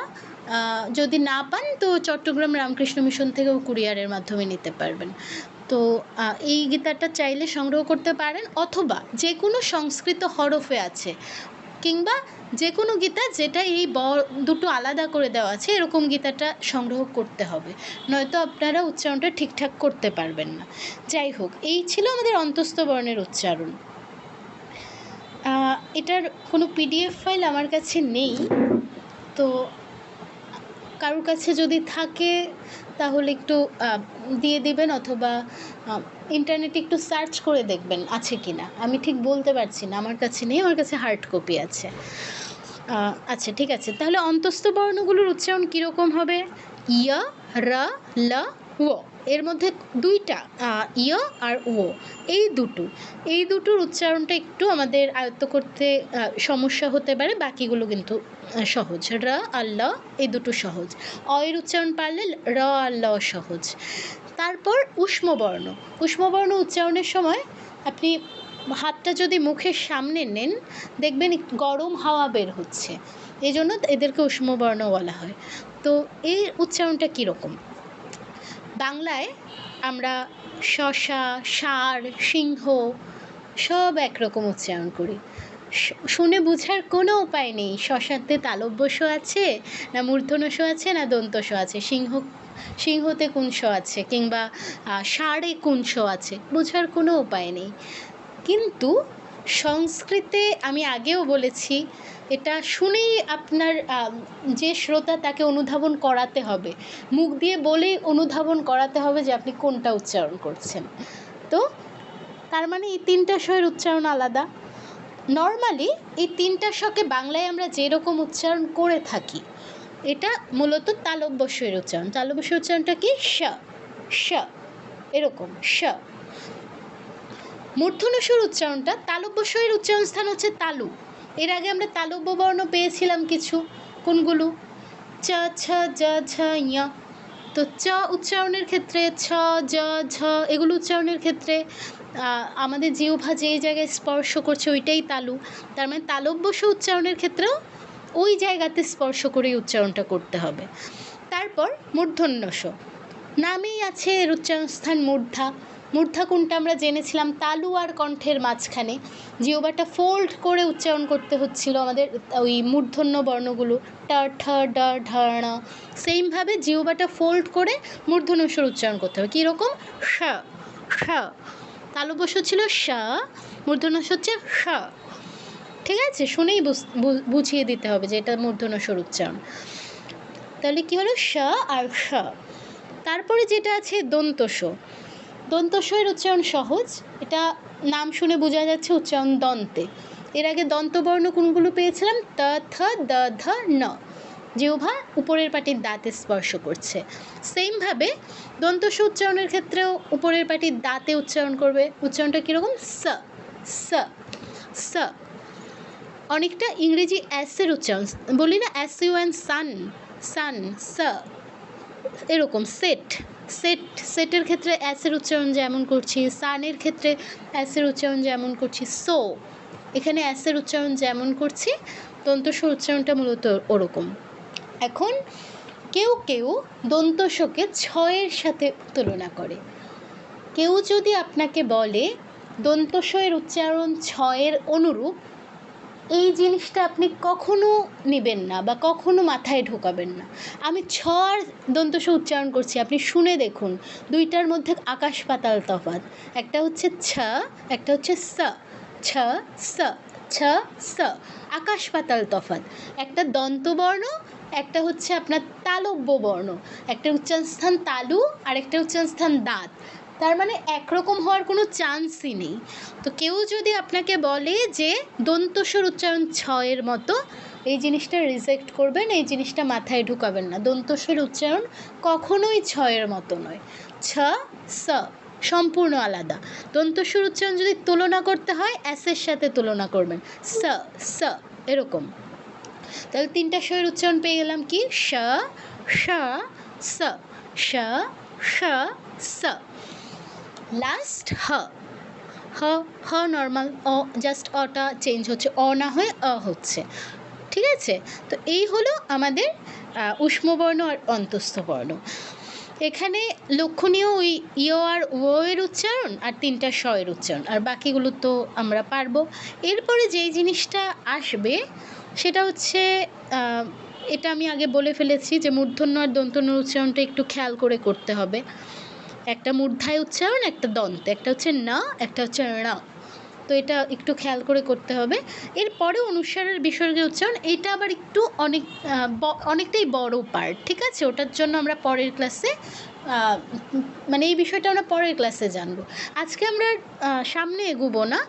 যদি না পান তো চট্টগ্রাম রামকৃষ্ণ মিশন থেকেও কুরিয়ারের মাধ্যমে নিতে পারবেন। তো এই গীতাটা চাইলে সংগ্রহ করতে পারেন, অথবা যে কোনো সংস্কৃত হরফে আছে, কিংবা যে কোনো গীতা যেটা এই দুটো আলাদা করে দেওয়া আছে এরকম গীতাটা সংগ্রহ করতে হবে, নয়তো আপনারা উচ্চারণটা ঠিকঠাক করতে পারবেন না। যাই হোক, এই ছিল আমাদের অন্তস্থ বর্ণের উচ্চারণ। এটার কোনো পিডিএফ ফাইল আমার কাছে নেই, তো কারোর কাছে যদি থাকে তাহলে একটু দিয়ে দিবেন, অথবা ইন্টারনেটে একটু সার্চ করে দেখবেন আছে কি না। আমি ঠিক বলতে পারছি না, আমার কাছে নেই, আমার কাছে হার্ড কপি আছে। আচ্ছা, ঠিক আছে, তাহলে অন্তস্থ বর্ণগুলোর উচ্চারণ কীরকম হবে? ইয়া, রা, লা, ও। এর মধ্যে দুইটা ইয় আর ও, এই দুটোর উচ্চারণটা একটু আমাদের আয়ত্ত করতে সমস্যা হতে পারে, বাকিগুলো কিন্তু সহজ। র আর ল এই দুটো সহজ, অয়ের উচ্চারণ পারলে র আর ল সহজ। তারপর উষ্মবর্ণ উচ্চারণের সময় আপনি হাতটা যদি মুখের সামনে নেন দেখবেন গরম হাওয়া বের হচ্ছে, এই জন্য এদেরকে উষ্মবর্ণ বলা হয়। তো এর উচ্চারণটা কীরকম? বাংলায় আমরা শশা, ষাঁড়, সিংহ সব একরকম উচ্চারণ করি। শুনে বোঝার কোনো উপায় নেই শশাতে তালব্য স আছে না মূর্ধন্য স আছে না দন্ত স আছে, সিংহতে কোন স আছে কিংবা ষাঁড়ে কোন স আছে, বোঝার কোনো উপায় নেই। কিন্তু সংস্কৃতে আমি আগেও বলেছি, এটা শুনেই আপনার যে শ্রোতা তাকে অনুধাবন করাতে হবে, মুখ দিয়ে বলেই অনুধাবন করাতে হবে যে আপনি কোনটা উচ্চারণ করছেন। তো তার মানে এই তিনটা স্বরের উচ্চারণ আলাদা। নর্মালি এই তিনটা স্বকে বাংলায় আমরা যেরকম উচ্চারণ করে থাকি, এটা মূলত তালব্য স্বরের উচ্চারণ। তালব্য স্বরের উচ্চারণটা কি? স স, এরকম স। মূর্ধন্য স্বর উচ্চারণটা, তালব্য স্বরের উচ্চারণ স্থান হচ্ছে তালু। এর আগে আমরা তালব্য বর্ণ পেয়েছিলাম কিছু, কোনগুলো? চ, ছ, জ, ঝ, ঞ। তো চ উচ্চারণের ক্ষেত্রে, ছ, জ, ঝ এগুলো উচ্চারণের ক্ষেত্রে আমাদের জিহ্বা যেই জায়গায় স্পর্শ করছে ওইটাই তালু। তার মানে তালব্য স্বর উচ্চারণের ক্ষেত্রেও ওই জায়গাতে স্পর্শ করেই উচ্চারণটা করতে হবে। তারপর মূর্ধন্য স, নামেই আছে এর উচ্চারণ স্থান মূর্ধা। মূর্ধা কোনটা আমরা জেনেছিলাম, তালু আর কণ্ঠের মাঝখানে জিহ্বাটা ফোল্ড করে উচ্চারণ করতে হচ্ছিল আমাদের ওই মূর্ধন্য বর্ণগুলো, ট, ঠ, ড, ঢ, ণ। সেইমভাবে জিহ্বাটা ফোল্ড করে মূর্ধন্য স্বর উচ্চারণ করতে হবে। কীরকম? স স, তালব্য স্বর ছিল স, মূর্ধন্য স্বর হচ্ছে স। ঠিক আছে, শুনেই বুঝিয়ে দিতে হবে যে এটা মূর্ধন্য স্বর উচ্চারণ। তাহলে কি হলো? স আর স। তারপরে যেটা আছে দন্ত স। দন্ত স-এর উচ্চারণ সহজ, এটা নাম শুনে বোঝা যাচ্ছে উচ্চারণ দন্তে। এর আগে দন্তবর্ণ কোনগুলো পেয়েছিলাম? ত, থ, দ, ধ, ন। জিহ্বা উপরের পাটির দাঁতে স্পর্শ করছে। সেইমভাবে দন্ত স উচ্চারণের ক্ষেত্রেও উপরের পাটির দাঁতে উচ্চারণ করবে। উচ্চারণটা কীরকম? স স স। অনেকটা ইংরেজি অ্যাসের উচ্চারণ, বলি না SUN, সান সান, স এরকম। সেটের ক্ষেত্রে অ্যাসের উচ্চারণ যেমন করছি, সানের ক্ষেত্রে অ্যাসের উচ্চারণ যেমন করছি, সো এখানে অ্যাসের উচ্চারণ যেমন করছি, দন্ত স উচ্চারণটা মূলত ওরকম। এখন কেউ দন্ত স-কে ছয়ের সাথে তুলনা করে। কেউ যদি আপনাকে বলে দন্ত স-এর উচ্চারণ ছয়ের অনুরূপ, এই জিনিসটা আপনি কখনো নেবেন না বা কখনো মাথায় ঢোকাবেন না। আমি ছ আর দন্ত স উচ্চারণ করছি, আপনি শুনে দেখুন, দুইটার মধ্যে আকাশ পাতাল তফাৎ। একটা হচ্ছে ছ, একটা হচ্ছে স। ছ স, ছ স, আকাশ পাতাল তফাৎ। একটা দন্তবর্ণ, একটা হচ্ছে আপনার তালব্য বর্ণ। একটা উচ্চারণ স্থান তালু আর একটা উচ্চারণ স্থান দাঁত। তার মানে একরকম হওয়ার কোনো চান্সই নেই। তো কেউ যদি আপনাকে বলে যে দন্ত স্বর উচ্চারণ ছয়ের মতো, এই জিনিসটা রিজেক্ট করবেন, এই জিনিসটা মাথায় ঢুকাবেন না। দন্ত স্বর উচ্চারণ কখনোই ছয়ের মতো নয়। ছ স সম্পূর্ণ আলাদা। দন্ত স্বর উচ্চারণ যদি তুলনা করতে হয় অ্যাসের সাথে তুলনা করবেন, স স এরকম। তাহলে তিনটা স্বরের উচ্চারণ পেয়ে গেলাম কি? স স স, স স স। লাস্ট হ, হ হ নর্মাল, অ জাস্ট অটা চেঞ্জ হচ্ছে, অ না হয়ে অ হচ্ছে। ঠিক আছে, তো এই হলো আমাদের উষ্মবর্ণ আর অন্তস্থ বর্ণ। এখানে লক্ষণীয় ওই ইয় আর ও এর উচ্চারণ আর তিনটা স এর উচ্চারণ, আর বাকিগুলো তো আমরা পারবো। এরপরে যেই জিনিসটা আসবে সেটা হচ্ছে, এটা আমি আগে বলে ফেলেছি যে মূর্ধন্য আর দন্তন্য উচ্চারণটা একটু খেয়াল করে করতে হবে। একটা মূর্ধায় উচ্চারণ, একটা দন্তে, একটা হচ্ছে না, একটা হচ্ছে ণ। তো এটা একটু খেয়াল করে করতে হবে। এরপরে অনুস্বারের বিসর্গের উচ্চারণ, এটা আবার একটু অনেকটাই বড় পার্ট। ঠিক আছে, ওটার জন্য আমরা পরের ক্লাসে মানে এই বিষয়টা আমরা পরের ক্লাসে জানবো। আজকে আমরা সামনে এগোবো না,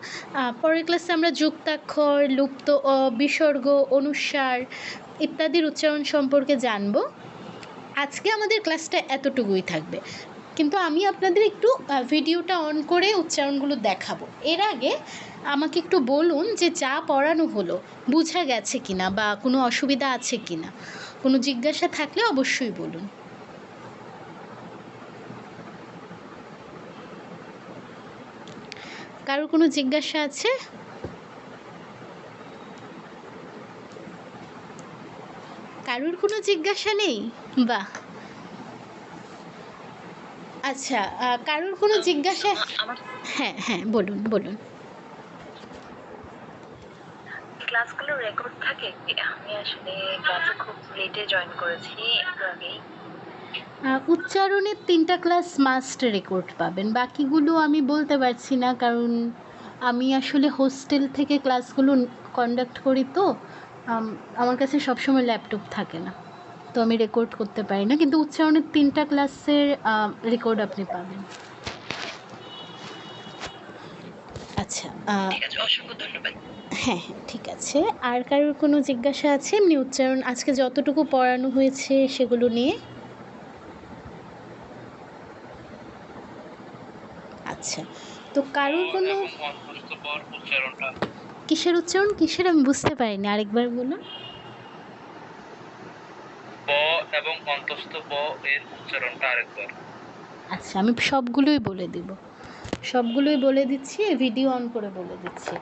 পরের ক্লাসে আমরা যুক্তাক্ষর, লুপ্ত অ, বিসর্গ, অনুস্বার ইত্যাদির উচ্চারণ সম্পর্কে জানবো। আজকে আমাদের ক্লাসটা এতটুকুই থাকবে। কিন্তু আমি আপনাদের একটু ভিডিওটা অন করে উচ্চারণগুলো দেখাবো। এর আগে আমাকে একটু বলুন যে যা পড়ানো হলো বোঝা গেছে কিনা বা কোনো অসুবিধা আছে কিনা। কোনো জিজ্ঞাসা থাকলে অবশ্যই বলুন। কারোর কোনো জিজ্ঞাসা আছে? কারোর কোনো জিজ্ঞাসা নেই? বাহ, আচ্ছা, কারোর কোনো জিজ্ঞাসা? হ্যাঁ হ্যাঁ, বলুন বলুন। ক্লাসগুলো রেকর্ড থাকে? আমি আসলে ক্লাসে খুব লেটে জয়েন করেছি, একটু আগেই। উচ্চারণের 3টা ক্লাস মাস্ট রেকর্ড পাবেন, বাকিগুলো আমি বলতে পারছি না, কারণ আমি আসলে হোস্টেল থেকে ক্লাসগুলো কন্ডাক্ট করি, তো আমার কাছে সবসময় ল্যাপটপ থাকে না, তো আমি রেকর্ড করতে পারি না, কিন্তু উচ্চারণের 3টা ক্লাসের রেকর্ড আপনি পাবেন। আচ্ছা, ঠিক আছে, অসংখ্য ধন্যবাদ। হ্যাঁ হ্যাঁ, ঠিক আছে। আর কারোর কোনো জিজ্ঞাসা আছে এমনি উচ্চারণ আজকে যতটুকু পড়ানো হয়েছে সেগুলো নিয়ে? আচ্ছা, তো কারোর কোনো কিসের উচ্চারণ, কিসের আমি বুঝতে পারিনি, আরেকবার বলুন। ব এবং অন্তস্থ ব এর উচ্চারণটা আরেকবার। আচ্ছা, আমি সবগুলোই বলে দিব, সবগুলোই বলে দিচ্ছি, ভিডিও অন করে বলে দিচ্ছি।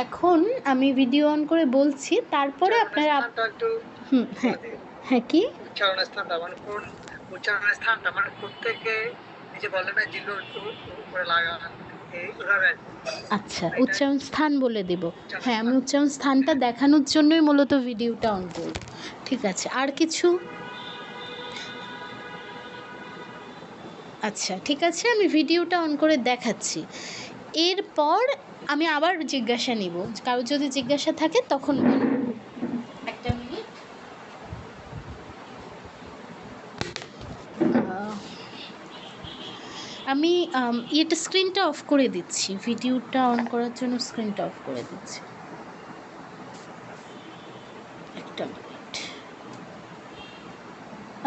এখন আমি ভিডিও অন করে বলছি, তারপরে আপনারা একটু হ্যাঁ হ্যাঁ, কি উচ্চারণের স্থানটা মানে কোন উচ্চারণের স্থানটা মানে প্রত্যেকে নিজে বলে না জিল্লু উপরে লাগান এইভাবে। আচ্ছা, উচ্চারণ স্থান বলে দিব। হ্যাঁ, আমি উচ্চারণ স্থানটা দেখানোর জন্যই মূলত ভিডিওটা অন করব। ঠিক আছে, আর কিছু? আচ্ছা, ঠিক আছে, আমি ভিডিওটা অন করে দেখাচ্ছি। এরপর আমি আবার জিজ্ঞাসা নিব, কারো যদি জিজ্ঞাসা থাকে তখন বলুন। একটা মিনিট। আমি এটা স্ক্রিনটা অফ করে দিচ্ছি, ভিডিওটা অন করার জন্য স্ক্রিনটা অফ করে দিচ্ছি। একটা মিনিট।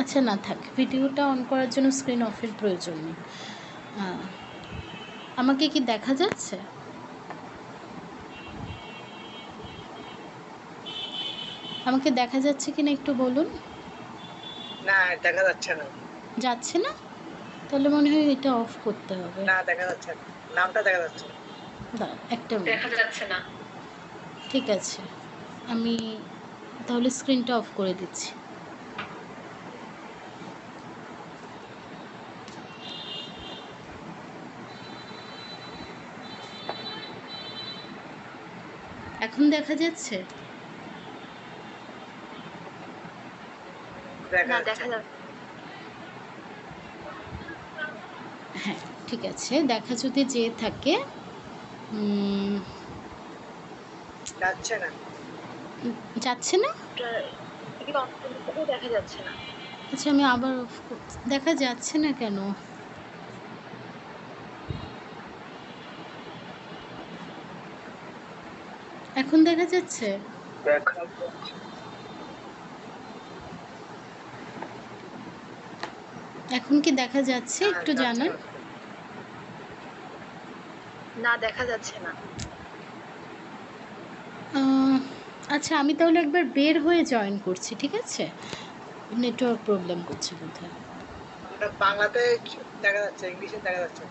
আচ্ছা, না থাক, ভিডিওটা অন করার জন্য স্ক্রিন অফের প্রয়োজন নেই। আমাকে কি দেখা যাচ্ছে? আমাকে দেখা যাচ্ছে কিনা একটু বলুন। না, দেখা যাচ্ছে না। যাচ্ছে না? তাহলে মনে হয় এটা অফ করতে হবে। না, দেখা যাচ্ছে না, নামটা দেখা যাচ্ছে না। দাঁড়াও, একটা মিনিট। দেখা যাচ্ছে না। ঠিক আছে, আমি তাহলে স্ক্রিনটা অফ করে দিচ্ছি। এখন দেখা যাচ্ছে? না, দেখা যাচ্ছে। হ্যাঁ, ঠিক আছে, দেখা যদি যেয়ে থাকে। যাচ্ছে না। যাচ্ছে না? দেখা যাচ্ছে না। আচ্ছা, আমি আবার অফ করছি। দেখা যাচ্ছে না কেন? এখন দেখা যাচ্ছে? এখন কি দেখা যাচ্ছে একটু জানান। না, দেখা যাচ্ছে না। আচ্ছা, আমি তাহলে একবার বের হয়ে জয়েন করছি, ঠিক আছে? নেটওয়ার্ক প্রবলেম করছে বোধহয়। বাংলাতে দেখা যাচ্ছে, ইংলিশে দেখা যাচ্ছে।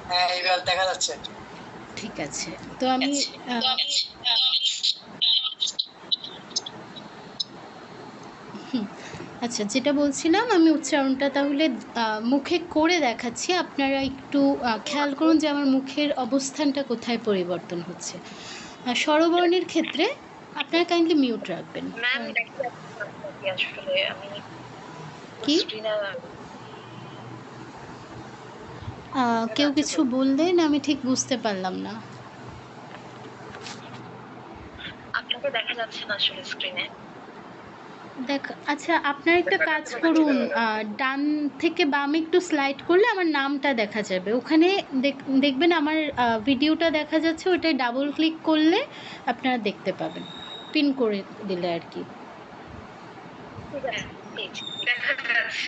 হ্যাঁ, এইবার দেখা যাচ্ছে। ঠিক আছে, তো আমি আচ্ছা, যেটা বলছিলাম, আমি উচ্চারণটা তাহলে মুখে করে দেখাচ্ছি, আপনারা একটু খেয়াল করুন যে আমার মুখের অবস্থানটা কোথায় পরিবর্তন হচ্ছে। স্বরবর্ণের ক্ষেত্রে আপনারা কাইন্ডলি মিউট রাখবেন। ম্যাম, আসলে আমি কি? স্ক্রিনে কেউ কিছু বললেন, আমি ঠিক বুঝতে পারলাম না। আপনাকে দেখা যাচ্ছে না আসলে স্ক্রিনে। দেখ, আচ্ছা আপনার একটা কাজ করুন, ডান থেকে বামে একটু স্লাইড করলে আমার নামটা দেখা যাবে। ওখানে দেখবেন আমার ভিডিওটা দেখা যাচ্ছে, ওইটায় ডাবল ক্লিক করলে আপনারা দেখতে পাবেন, পিন করে দিলে আর কি। ঠিক আছে, পেয়েছি। দেখা যাচ্ছে।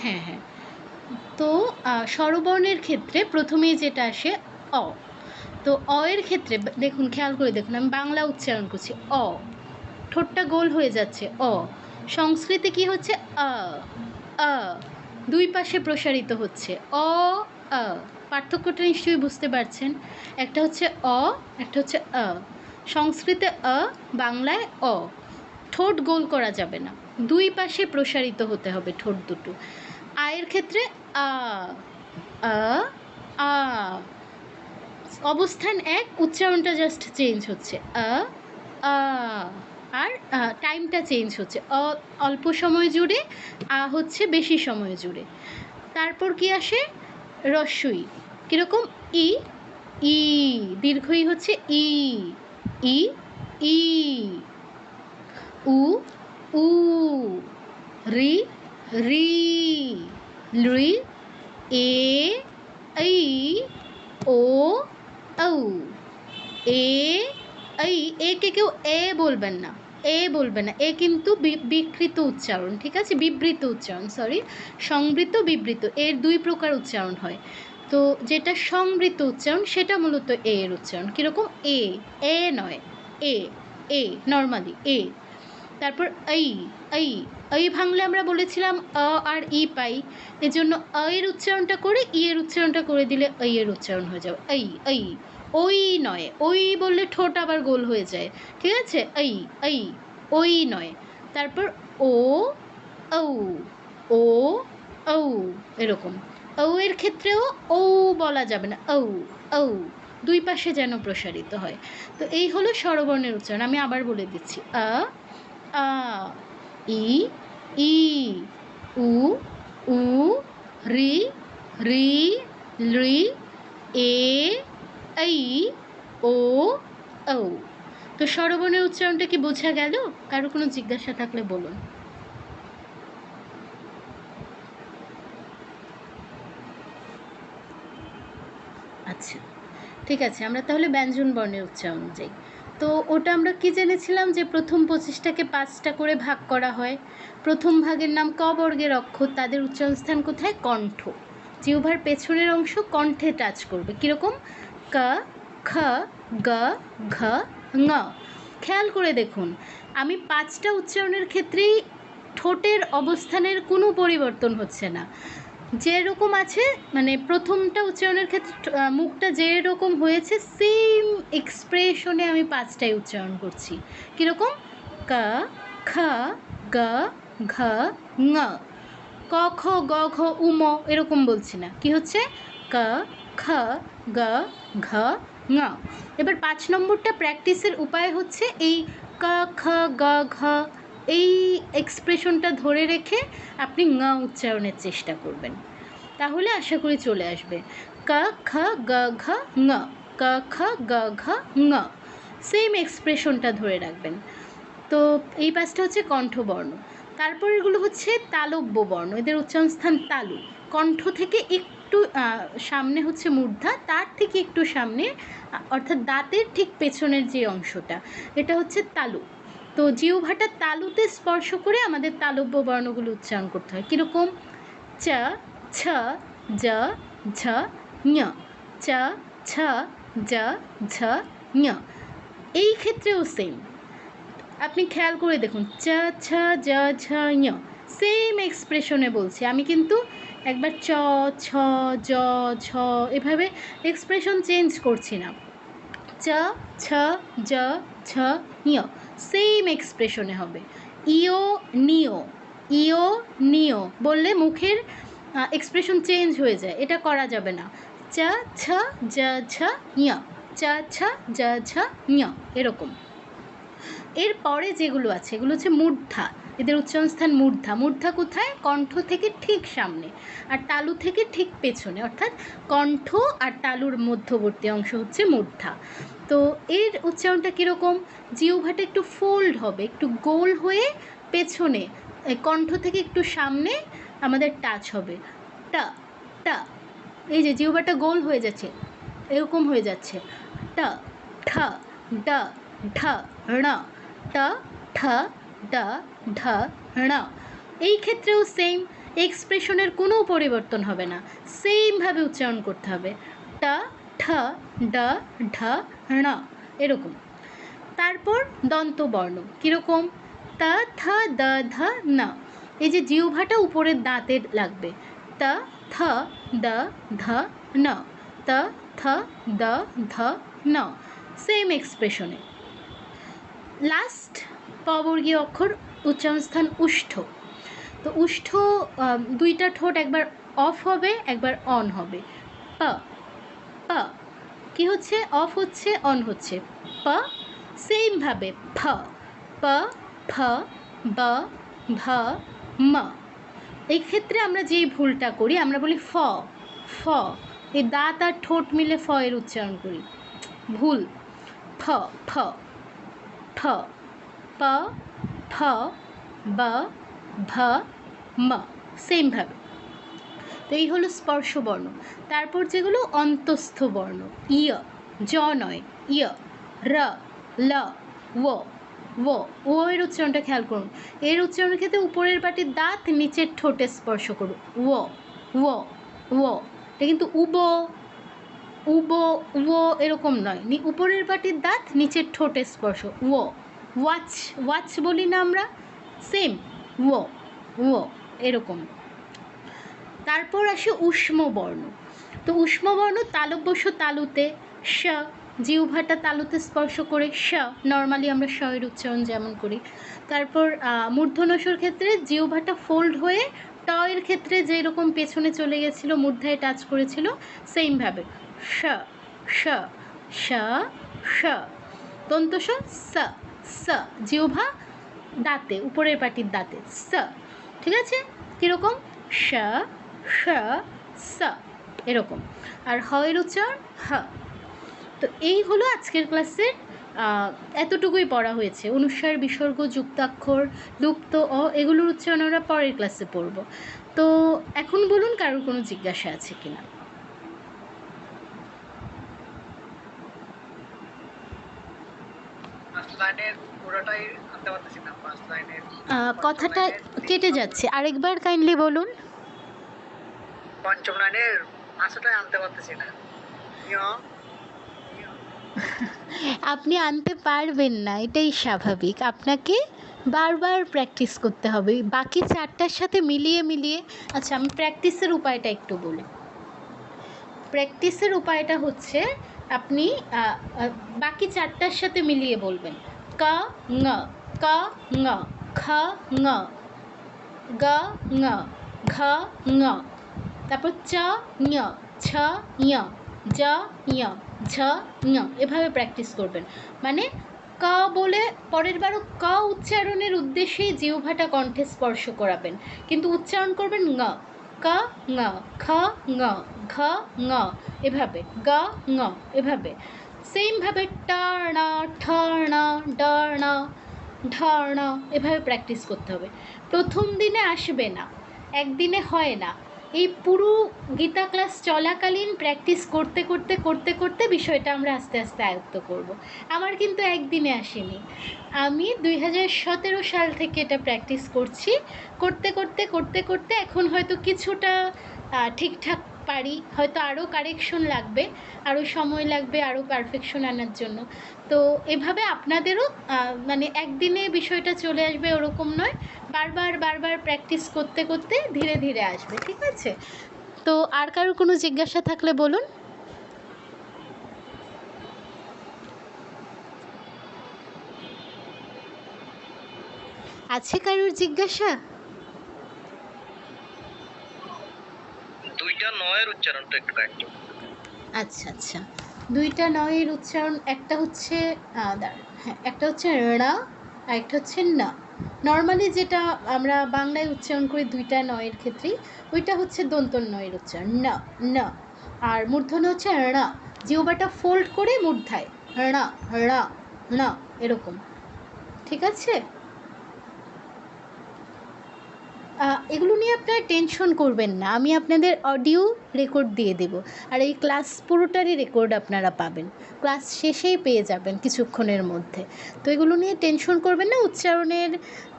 হ্যাঁ হ্যাঁ। তো স্বরবর্ণের ক্ষেত্রে প্রথমেই যেটা আসে অ। তো অ এর ক্ষেত্রে দেখুন, খেয়াল করে দেখুন, আমি বাংলা উচ্চারণ করছি অ, ঠোঁটটা গোল হয়ে যাচ্ছে অ। সংস্কৃতে কি হচ্ছে আ, আ, দুই পাশে প্রসারিত হচ্ছে অ, আ। পার্থক্যটা নিশ্চয়ই বুঝতে পারছেন, একটা হচ্ছে অ, একটা হচ্ছে আ। সংস্কৃতে আ, বাংলায় অ। ঠোঁট গোল করা যাবে না, দুই পাশে প্রসারিত হতে হবে ঠোঁট দুটো। আয়ের ক্ষেত্রে আ, আ, আ, অবস্থান এক, উচ্চারণটা জাস্ট চেঞ্জ হচ্ছে আ, আ। আর টাইমটা চেঞ্জ হচ্ছে, অ অল্প সময় জুড়ে, আ হচ্ছে বেশি সময় জুড়ে। তারপর কি আসে রস্বই, কীরকম ই, ই, দীর্ঘই হচ্ছে ই, ই, ই, উ, উ, রি, রি, লৃ, এ, ऐ, ও, ঔ। এ, ऐ, একে কেউ এ বলবেন না, এ বলবেন না, এ কিন্তু বিকৃত উচ্চারণ, ঠিক আছে, বিবৃত উচ্চারণ, সরি, সংবৃত বিবৃত, এর দুই প্রকার উচ্চারণ হয়। তো যেটা সংবৃত উচ্চারণ সেটা মূলত এ এর উচ্চারণ, কীরকম এ, এ নয়, এ, এ নর্মালি এ। তারপর ऐ, ऐ, ऐ ভাঙলে আমরা বলেছিলাম অ আর ই পাই, এজন্য অ এর উচ্চারণটা করে ই এর উচ্চারণটা করে দিলে ऐ এর উচ্চারণ হয়ে যাবে ऐ, ऐ। ওই নয়, ওই বললে ঠোঁট আবার গোল হয়ে যায়, ঠিক আছে, ऐ, ऐ, ওই নয়। তারপর ও, ঔ, ও, ঔ, এরকম। ঔ এর ক্ষেত্রেও ও বলা যাবে না, ঔ, ঔ, দুই পাশে যেন প্রসারিত হয়। তো এই হলো স্বরবর্ণের উচ্চারণ, আমি আবার বলে দিচ্ছি আ, আ, ই, ই, উ, উ, রি, রি, লৃ, এ, ऐ, ও, ঔ। তো স্বরবর্ণের উচ্চারণটা কি বোঝা গেল? কারো কোনো জিজ্ঞাসা থাকলে বলুন। আচ্ছা, ঠিক আছে, আমরা তাহলে ব্যঞ্জন বর্ণের উচ্চারণ যাই। তো ওটা আমরা কি জেনেছিলাম যে প্রথম 25টাকে 5টা করে ভাগ করা হয়। প্রথম ভাগের নাম ক বর্গের অক্ষর, তাদের উচ্চারণ স্থান কোথায়? কণ্ঠ। জিহ্বার পেছনের অংশ কণ্ঠে টাচ করবে, কীরকম ক, খ, গ, ঘ, ঙ। খেয়াল করে দেখুন, আমি 5টা উচ্চারণের ক্ষেত্রেই ঠোঁটের অবস্থানের কোনো পরিবর্তন হচ্ছে না, যেরকম আছে, মানে প্রথমটা উচ্চারণের ক্ষেত্রে মুখটা যেরকম হয়েছে সেম এক্সপ্রেশনে আমি 5টাই উচ্চারণ করছি, কীরকম ক, খ, গ, ঘ, ঙ। ক, খ, গ, ঘ, উম এরকম বলছি না, কি হচ্ছে ক, খ, গ, ঘ, ঙ। এবার 5 নম্বরটা প্র্যাকটিসের উপায় হচ্ছে এই ক, খ, গ, ঘ, এই এক্সপ্রেশনটা ধরে রেখে আপনি ঙ উচ্চারণের চেষ্টা করবেন, তাহলে আশা করি চলে আসবে ক, খ, গ, ঘ, ঙ, ক, খ, গ, ঘ, ঙ, সেম এক্সপ্রেশনটা ধরে রাখবেন। তো এই 5টা হচ্ছে কণ্ঠবর্ণ। তারপর এগুলো হচ্ছে তালব্য বর্ণ, এদের উচ্চারণ স্থান তালু। কণ্ঠ থেকে একটু সামনে হচ্ছে মূর্ধা, তার থেকে একটু সামনে অর্থাৎ দাঁতের ঠিক পেছনের যে অংশটা, এটা হচ্ছে তালু। তো জিহ্বাটা তালুতে স্পর্শ করে আমাদের তালব্য বর্ণগুলো উচ্চারণ করতে হয়, কীরকম চ, ছ, জ, ঝ, ঞ, চ, ছ, জ, ঝ, ঞ। এই ক্ষেত্রেও সেম, আপনি খেয়াল করে দেখুন চ, ছ, জ, ঝ, ঞ, সেম এক্সপ্রেশনে বলছি আমি, কিন্তু একবার চ, ছ, জ, ঝ এভাবে এক্সপ্রেশন চেঞ্জ করছি না। চ, ছ, জ, ঝ, ঞ, সেম এক্সপ্রেশনে হবে। ইও, নিও, ইও, নিও বললে মুখের এক্সপ্রেশন চেঞ্জ হয়ে যায়, এটা করা যাবে না। চ, ছ, জ, ঝ, ঞ, চ, ছ, জ, ঝ, ঞ, এরকম। এর পরে যেগুলো আছে এগুলো হচ্ছে মূর্ধা, এদের উচ্চারণস্থান মূর্ধা। মূর্ধা কোথায়? কণ্ঠ থেকে ঠিক সামনে আর তালু থেকে ঠিক পেছনে, অর্থাৎ কণ্ঠ আর তালুর মধ্যবর্তী অংশ হচ্ছে মূর্ধা। তো এর উচ্চারণটা কীরকম? জিহ্বাটা একটু ফোল্ড হবে, একটু গোল হয়ে পেছনে, কণ্ঠ থেকে একটু সামনে আমাদের টাচ হবে। টা টা, এই যে জিহ্বাটা গোল হয়ে যাচ্ছে, এরকম হয়ে যাচ্ছে। টা ঠা ডা ঢা ড়া, টা ঠা ডা ঢা ড়া। এই ক্ষেত্রেও সেম, এক্সপ্রেশনের কোনো পরিবর্তন হবে না, সেমভাবে উচ্চারণ করতে হবে। টা ঠা ডা ঢা ড়া, এরকম। তারপর দন্তবর্ণ কীরকম? তা থা দা ধা না, এই যে জিহ্বাটা উপরের দাঁতে লাগবে। তা থা দা ধা না, তা থা দা ধা না, সেম এক্সপ্রেশনে। লাস্ট পবর্গীয় অক্ষর উচ্চারণস্থান উষ্ঠ। তো উষ্ঠ দুইটা ঠোঁট একবার অফ হবে, একবার অন হবে। পা পা, কি হচ্ছে? অফ হচ্ছে, অন হচ্ছে। পা, সেমভাবে ফ প ফ ব ভ ম। এই ক্ষেত্রে আমরা যেই ভুলটা করি, আমরা বলি ফ ফ, এই দাঁত আর ঠোঁট মিলে ফ এর উচ্চারণ করি, ভুল। ফ ফ ঠ প ফ ব ভ ম, সেমভাবে। তো এই হলো স্পর্শ বর্ণ। তারপর যেগুলো অন্তস্থ বর্ণ, ইয়, জ নয়, ইয়, র, ল, ও, ও এর উচ্চারণটা খেয়াল করুন। এর উচ্চারণের ক্ষেত্রে উপরের পাটির দাঁত নিচের ঠোঁটে স্পর্শ করুন। ও, এটা কিন্তু ও এরকম নয়, উপরের পাটির দাঁত নিচের ঠোঁটে স্পর্শ। ওয়াচ বলি না আমরা, সেম ও এরকম। তারপর আসে উষ্ম বর্ণ। তো উষ্ম বর্ণ তালব্য তালুতে, স, জিহ্বাটা তালুতে স্পর্শ করে স, নর্মালি আমরা স এর উচ্চারণ যেমন করি। তারপর মূর্ধন্যসর ক্ষেত্রে জিহ্বাটা ফোল্ড হয়ে ট এর ক্ষেত্রে যেরকম পেছনে চলে গেছিলো, মূর্ধায় টাচ করেছিল, সেমভাবে স স স স। দন্তস স স, জিহ্বা দাঁতে, উপরের পাটির দাঁতে, স। ঠিক আছে? কীরকম? স স স, এরকম। আর হ এর উচ্চারণ হ। তো এই হলো আজকের ক্লাসের, এতটুকুই পড়া হয়েছে। অনুস্বার, বিসর্গ, যুক্তাক্ষর, লুপ্ত অ, এগুলোর উচ্চারণ আমরা পরের ক্লাসে পড়ব। তো এখন বলুন কারোর কোনো জিজ্ঞাসা আছে কিনা? কথাটা কেটে যাচ্ছে, আরেকবার কাইন্ডলি বলুন। পঞ্চম লাইনের আশাটাই আনতে পারতেছি না। আপনি আনতে পারবেন না, এটাই স্বাভাবিক। আপনাকে বারবার প্র্যাকটিস করতে হবে, বাকি চারটার সাথে মিলিয়ে। আচ্ছা, আমি প্র্যাকটিসের উপায়টা একটু বলি। প্র্যাকটিসের উপায়টা হচ্ছে, আপনি বাকি চারটার সাথে মিলিয়ে বলবেন। ক ঙ, ক ঙ, খ ঙ, গ ঙ, ঘ ঙ, তারপর চ ঞ, ছ ঞ, জ ঞ, ঝ ঞ, এভাবে প্র্যাকটিস করবেন। মানে ক বলে পরের বারও ক উচ্চারণের উদ্দেশ্যেই জিহ্বাটা কণ্ঠে স্পর্শ করাবেন, কিন্তু উচ্চারণ করবেন ঙ, ক ঙ, খ ঙ, ঘ ঙ, এভাবে, গ ঙ, এভাবে। সেমভাবে টানা ঠনা ডনা ঢনা, এভাবে প্র্যাকটিস করতে হবে। প্রথম দিনে আসবে না, একদিনে হয় না। এই পুরো গীতা ক্লাস চলাকালীন প্র্যাকটিস করতে বিষয়টা আমরা আস্তে আস্তে আয়ত্ত করব। আমার কিন্তু একদিনে আসেনি, আমি 2017 সাল থেকে এটা প্র্যাকটিস করছি। করতে এখন হয়তো কিছুটা ঠিকঠাক পারি, হয়তো আরও কারেকশন লাগবে, আরও সময় লাগবে আরও পারফেকশন আনার জন্য। তো এভাবে আপনাদেরও মানে একদিনে বিষয়টা চলে আসবে ওরকম নয়, বারবার প্র্যাকটিস করতে ধীরে ধীরে আসবে। ঠিক আছে? তো আর কারোর কোনো জিজ্ঞাসা থাকলে বলুন। আছে কারোর জিজ্ঞাসা? দুইটা নয়ের উচ্চারণটা একটু কাটতে। আচ্ছা, দুইটা নয়ের উচ্চারণ, একটা হচ্ছে হ্যাঁ, একটা হচ্ছে ড়া আর একটা হচ্ছে না। নর্মালি যেটা আমরা বাংলায় উচ্চারণ করি দুইটা নয়ের ক্ষেত্রেই, ওইটা হচ্ছে দন্ত নয়ের উচ্চারণ ন ন, আর মূর্ধন্য হচ্ছে ণ, জিহ্বাটা ফোল্ড করে মূর্ধায় ণ ণ ণ এরকম। ঠিক আছে? এগুলো নিয়ে আপনারা টেনশন করবেন না, আমি আপনাদের অডিও রেকর্ড দিয়ে দেব, আর এই ক্লাস পুরোটারই রেকর্ড আপনারা পাবেন, ক্লাস শেষেই পেয়ে যাবেন কিছুক্ষণের মধ্যে। তো এগুলো নিয়ে টেনশন করবেন না, উচ্চারণের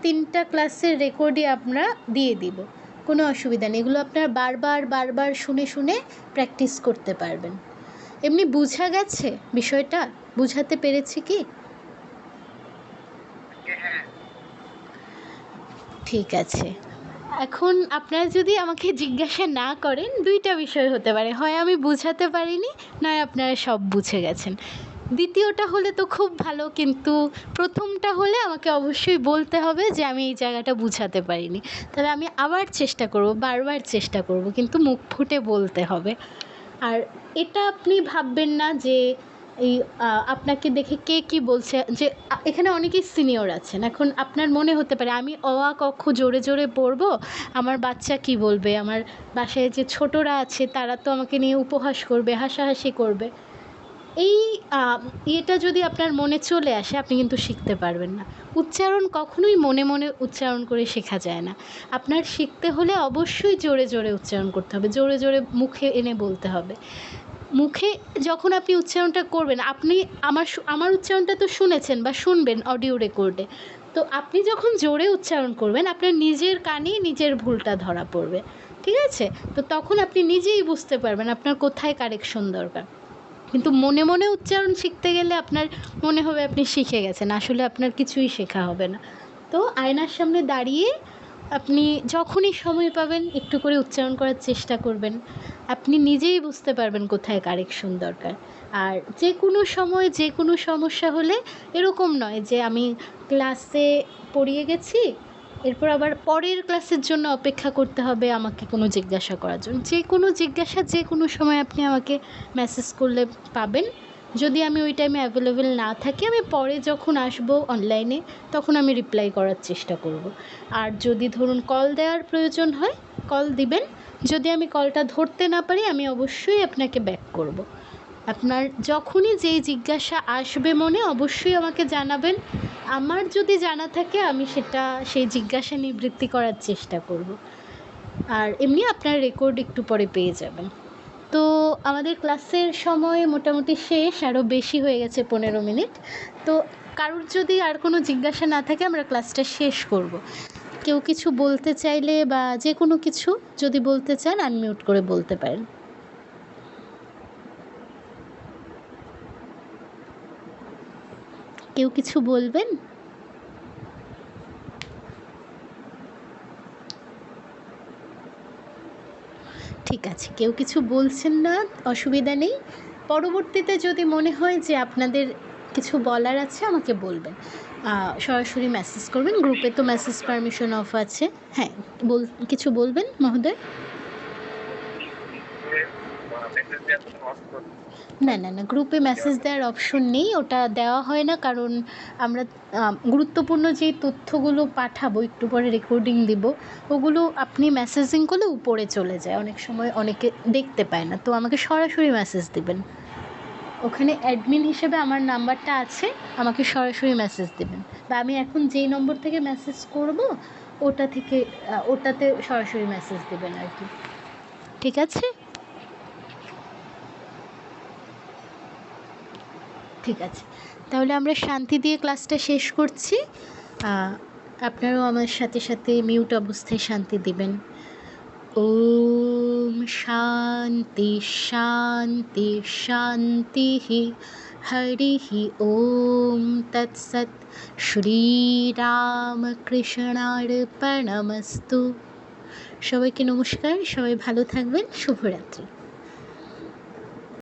3টা ক্লাসের রেকর্ডই আমরা দিয়ে দিব, কোনো অসুবিধা নেই। এগুলো আপনারা বারবার বারবার শুনে শুনে প্র্যাকটিস করতে পারবেন। এমনি বোঝা গেছে বিষয়টা? বুঝাতে পেরেছি কি? হ্যাঁ। ঠিক আছে। এখন আপনারা যদি আমাকে জিজ্ঞাসা না করেন, দুইটা বিষয় হতে পারে, হয় আমি বুঝাতে পারিনি, নয় আপনারা সব বুঝে গেছেন। দ্বিতীয়টা হলে তো খুব ভালো, কিন্তু প্রথমটা হলে আমাকে অবশ্যই বলতে হবে যে আমি এই জায়গাটা বুঝাতে পারিনি, তাহলে আমি আবার চেষ্টা করব, বারবার চেষ্টা করব, কিন্তু মুখ ফুটে বলতে হবে। আর এটা আপনি ভাববেন না যে এই আপনাকে দেখে কে কী বলছে, যে এখানে অনেকেই সিনিয়র আছেন, এখন আপনার মনে হতে পারে আমি অ আ ক খ জোরে জোরে পড়বো, আমার বাচ্চা কি বলবে, আমার বাসায় যে ছোটরা আছে তারা তো আমাকে নিয়ে উপহাস করবে, হাসাহাসি করবে। এই ইয়েটা যদি আপনার মনে চলে আসে, আপনি কিন্তু শিখতে পারবেন না। উচ্চারণ কখনোই মনে মনে উচ্চারণ করে শেখা যায় না, আপনার শিখতে হলে অবশ্যই জোরে জোরে উচ্চারণ করতে হবে, জোরে জোরে মুখে এনে বলতে হবে। মুখে যখন আপনি উচ্চারণটা করবেন, আপনি আমার উচ্চারণটা তো শুনেছেন বা শুনবেন অডিও রেকর্ডে, তো আপনি যখন জোরে উচ্চারণ করবেন আপনার নিজের কানেই নিজের ভুলটা ধরা পড়বে। ঠিক আছে? তো তখন আপনি নিজেই বুঝতে পারবেন আপনার কোথায় কারেকশন দরকার। কিন্তু মনে মনে উচ্চারণ শিখতে গেলে আপনার মনে হবে আপনি শিখে গেছেন, আসলে আপনার কিছুই শেখা হবে না। তো আয়নার সামনে দাঁড়িয়ে আপনি যখনই সময় পাবেন একটু করে উচ্চারণ করার চেষ্টা করবেন, আপনি নিজেই বুঝতে পারবেন কোথায় কারেকশন দরকার। আর যে কোনো সময় যে কোনো সমস্যা হলে এরকম নয় যে আমি ক্লাসে পড়িয়ে গেছি, এরপর আবার পরের ক্লাসের জন্য অপেক্ষা করতে হবে আমাকে কোনো জিজ্ঞাসা করার জন্য। যে কোনো জিজ্ঞাসা যে কোনো সময় আপনি আমাকে মেসেজ করলে পাবেন। যদি আমি ওই টাইমে অ্যাভেলেবেল না থাকি, আমি পরে যখন আসবো অনলাইনে তখন আমি রিপ্লাই করার চেষ্টা করব। আর যদি ধরুন কল দেওয়ার প্রয়োজন হয়, কল দিবেন। যদি আমি কলটা ধরতে না পারি, আমি অবশ্যই আপনাকে ব্যাক করব। আপনার যখনই যেই জিজ্ঞাসা আসবে মনে, অবশ্যই আমাকে জানাবেন। আমার যদি জানা থাকে আমি সেই জিজ্ঞাসা নিবৃত্তি করার চেষ্টা করব। আর এমনি আপনার রেকর্ড একটু পরে পেয়ে যাবেন। তো আমাদের ক্লাসের সময় মোটামুটি শেষ, আরও বেশি হয়ে গেছে 15 মিনিট। তো কারোর যদি আর কোনো জিজ্ঞাসা না থাকে আমরা ক্লাসটা শেষ করব। কেউ কিছু বলতে চাইলে বা যে কোনো কিছু যদি বলতে চান আনমিউট করে বলতে পারেন। কেউ কিছু বলবেন? ঠিক আছে, কেউ কিছু বলছেন না, অসুবিধা নেই। পরবর্তীতে যদি মনে হয় যে আপনাদের কিছু বলার আছে আমাকে বলবেন, সরাসরি মেসেজ করবেন, গ্রুপে তো মেসেজ পারমিশন অফ আছে। হ্যাঁ, কিছু বলবেন মহোদয়? না না না, গ্রুপে মেসেজ দেওয়ার অপশন নেই, ওটা দেওয়া হয় না, কারণ আমরা গুরুত্বপূর্ণ যেই তথ্যগুলো পাঠাবো, একটু পরে রেকর্ডিং দিব, ওগুলো আপনি মেসেজিং করলে উপরে চলে যায়, অনেক সময় অনেকে দেখতে পায় না। তো আমাকে সরাসরি মেসেজ দিবেন, ওখানে অ্যাডমিন হিসেবে আমার নাম্বারটা আছে, আমাকে সরাসরি মেসেজ দেবেন, বা আমি এখন যেই নম্বর থেকে মেসেজ করব ওটাতে সরাসরি মেসেজ দেবেন আর কি। ঠিক আছে? ঠিক আছে, তাহলে আমরা শান্তি দিয়ে ক্লাসটা শেষ করছি। আপনারাও আমার সাথে সাথে মিউট অবস্থায় শান্তি দিবেন। ওম শান্তি শান্তি শান্তি হরি ওম তৎসৎ। শ্রীরামকৃষ্ণার্পণমস্তু। সবাইকে নমস্কার, সবাই ভালো থাকবেন, শুভরাত্রি।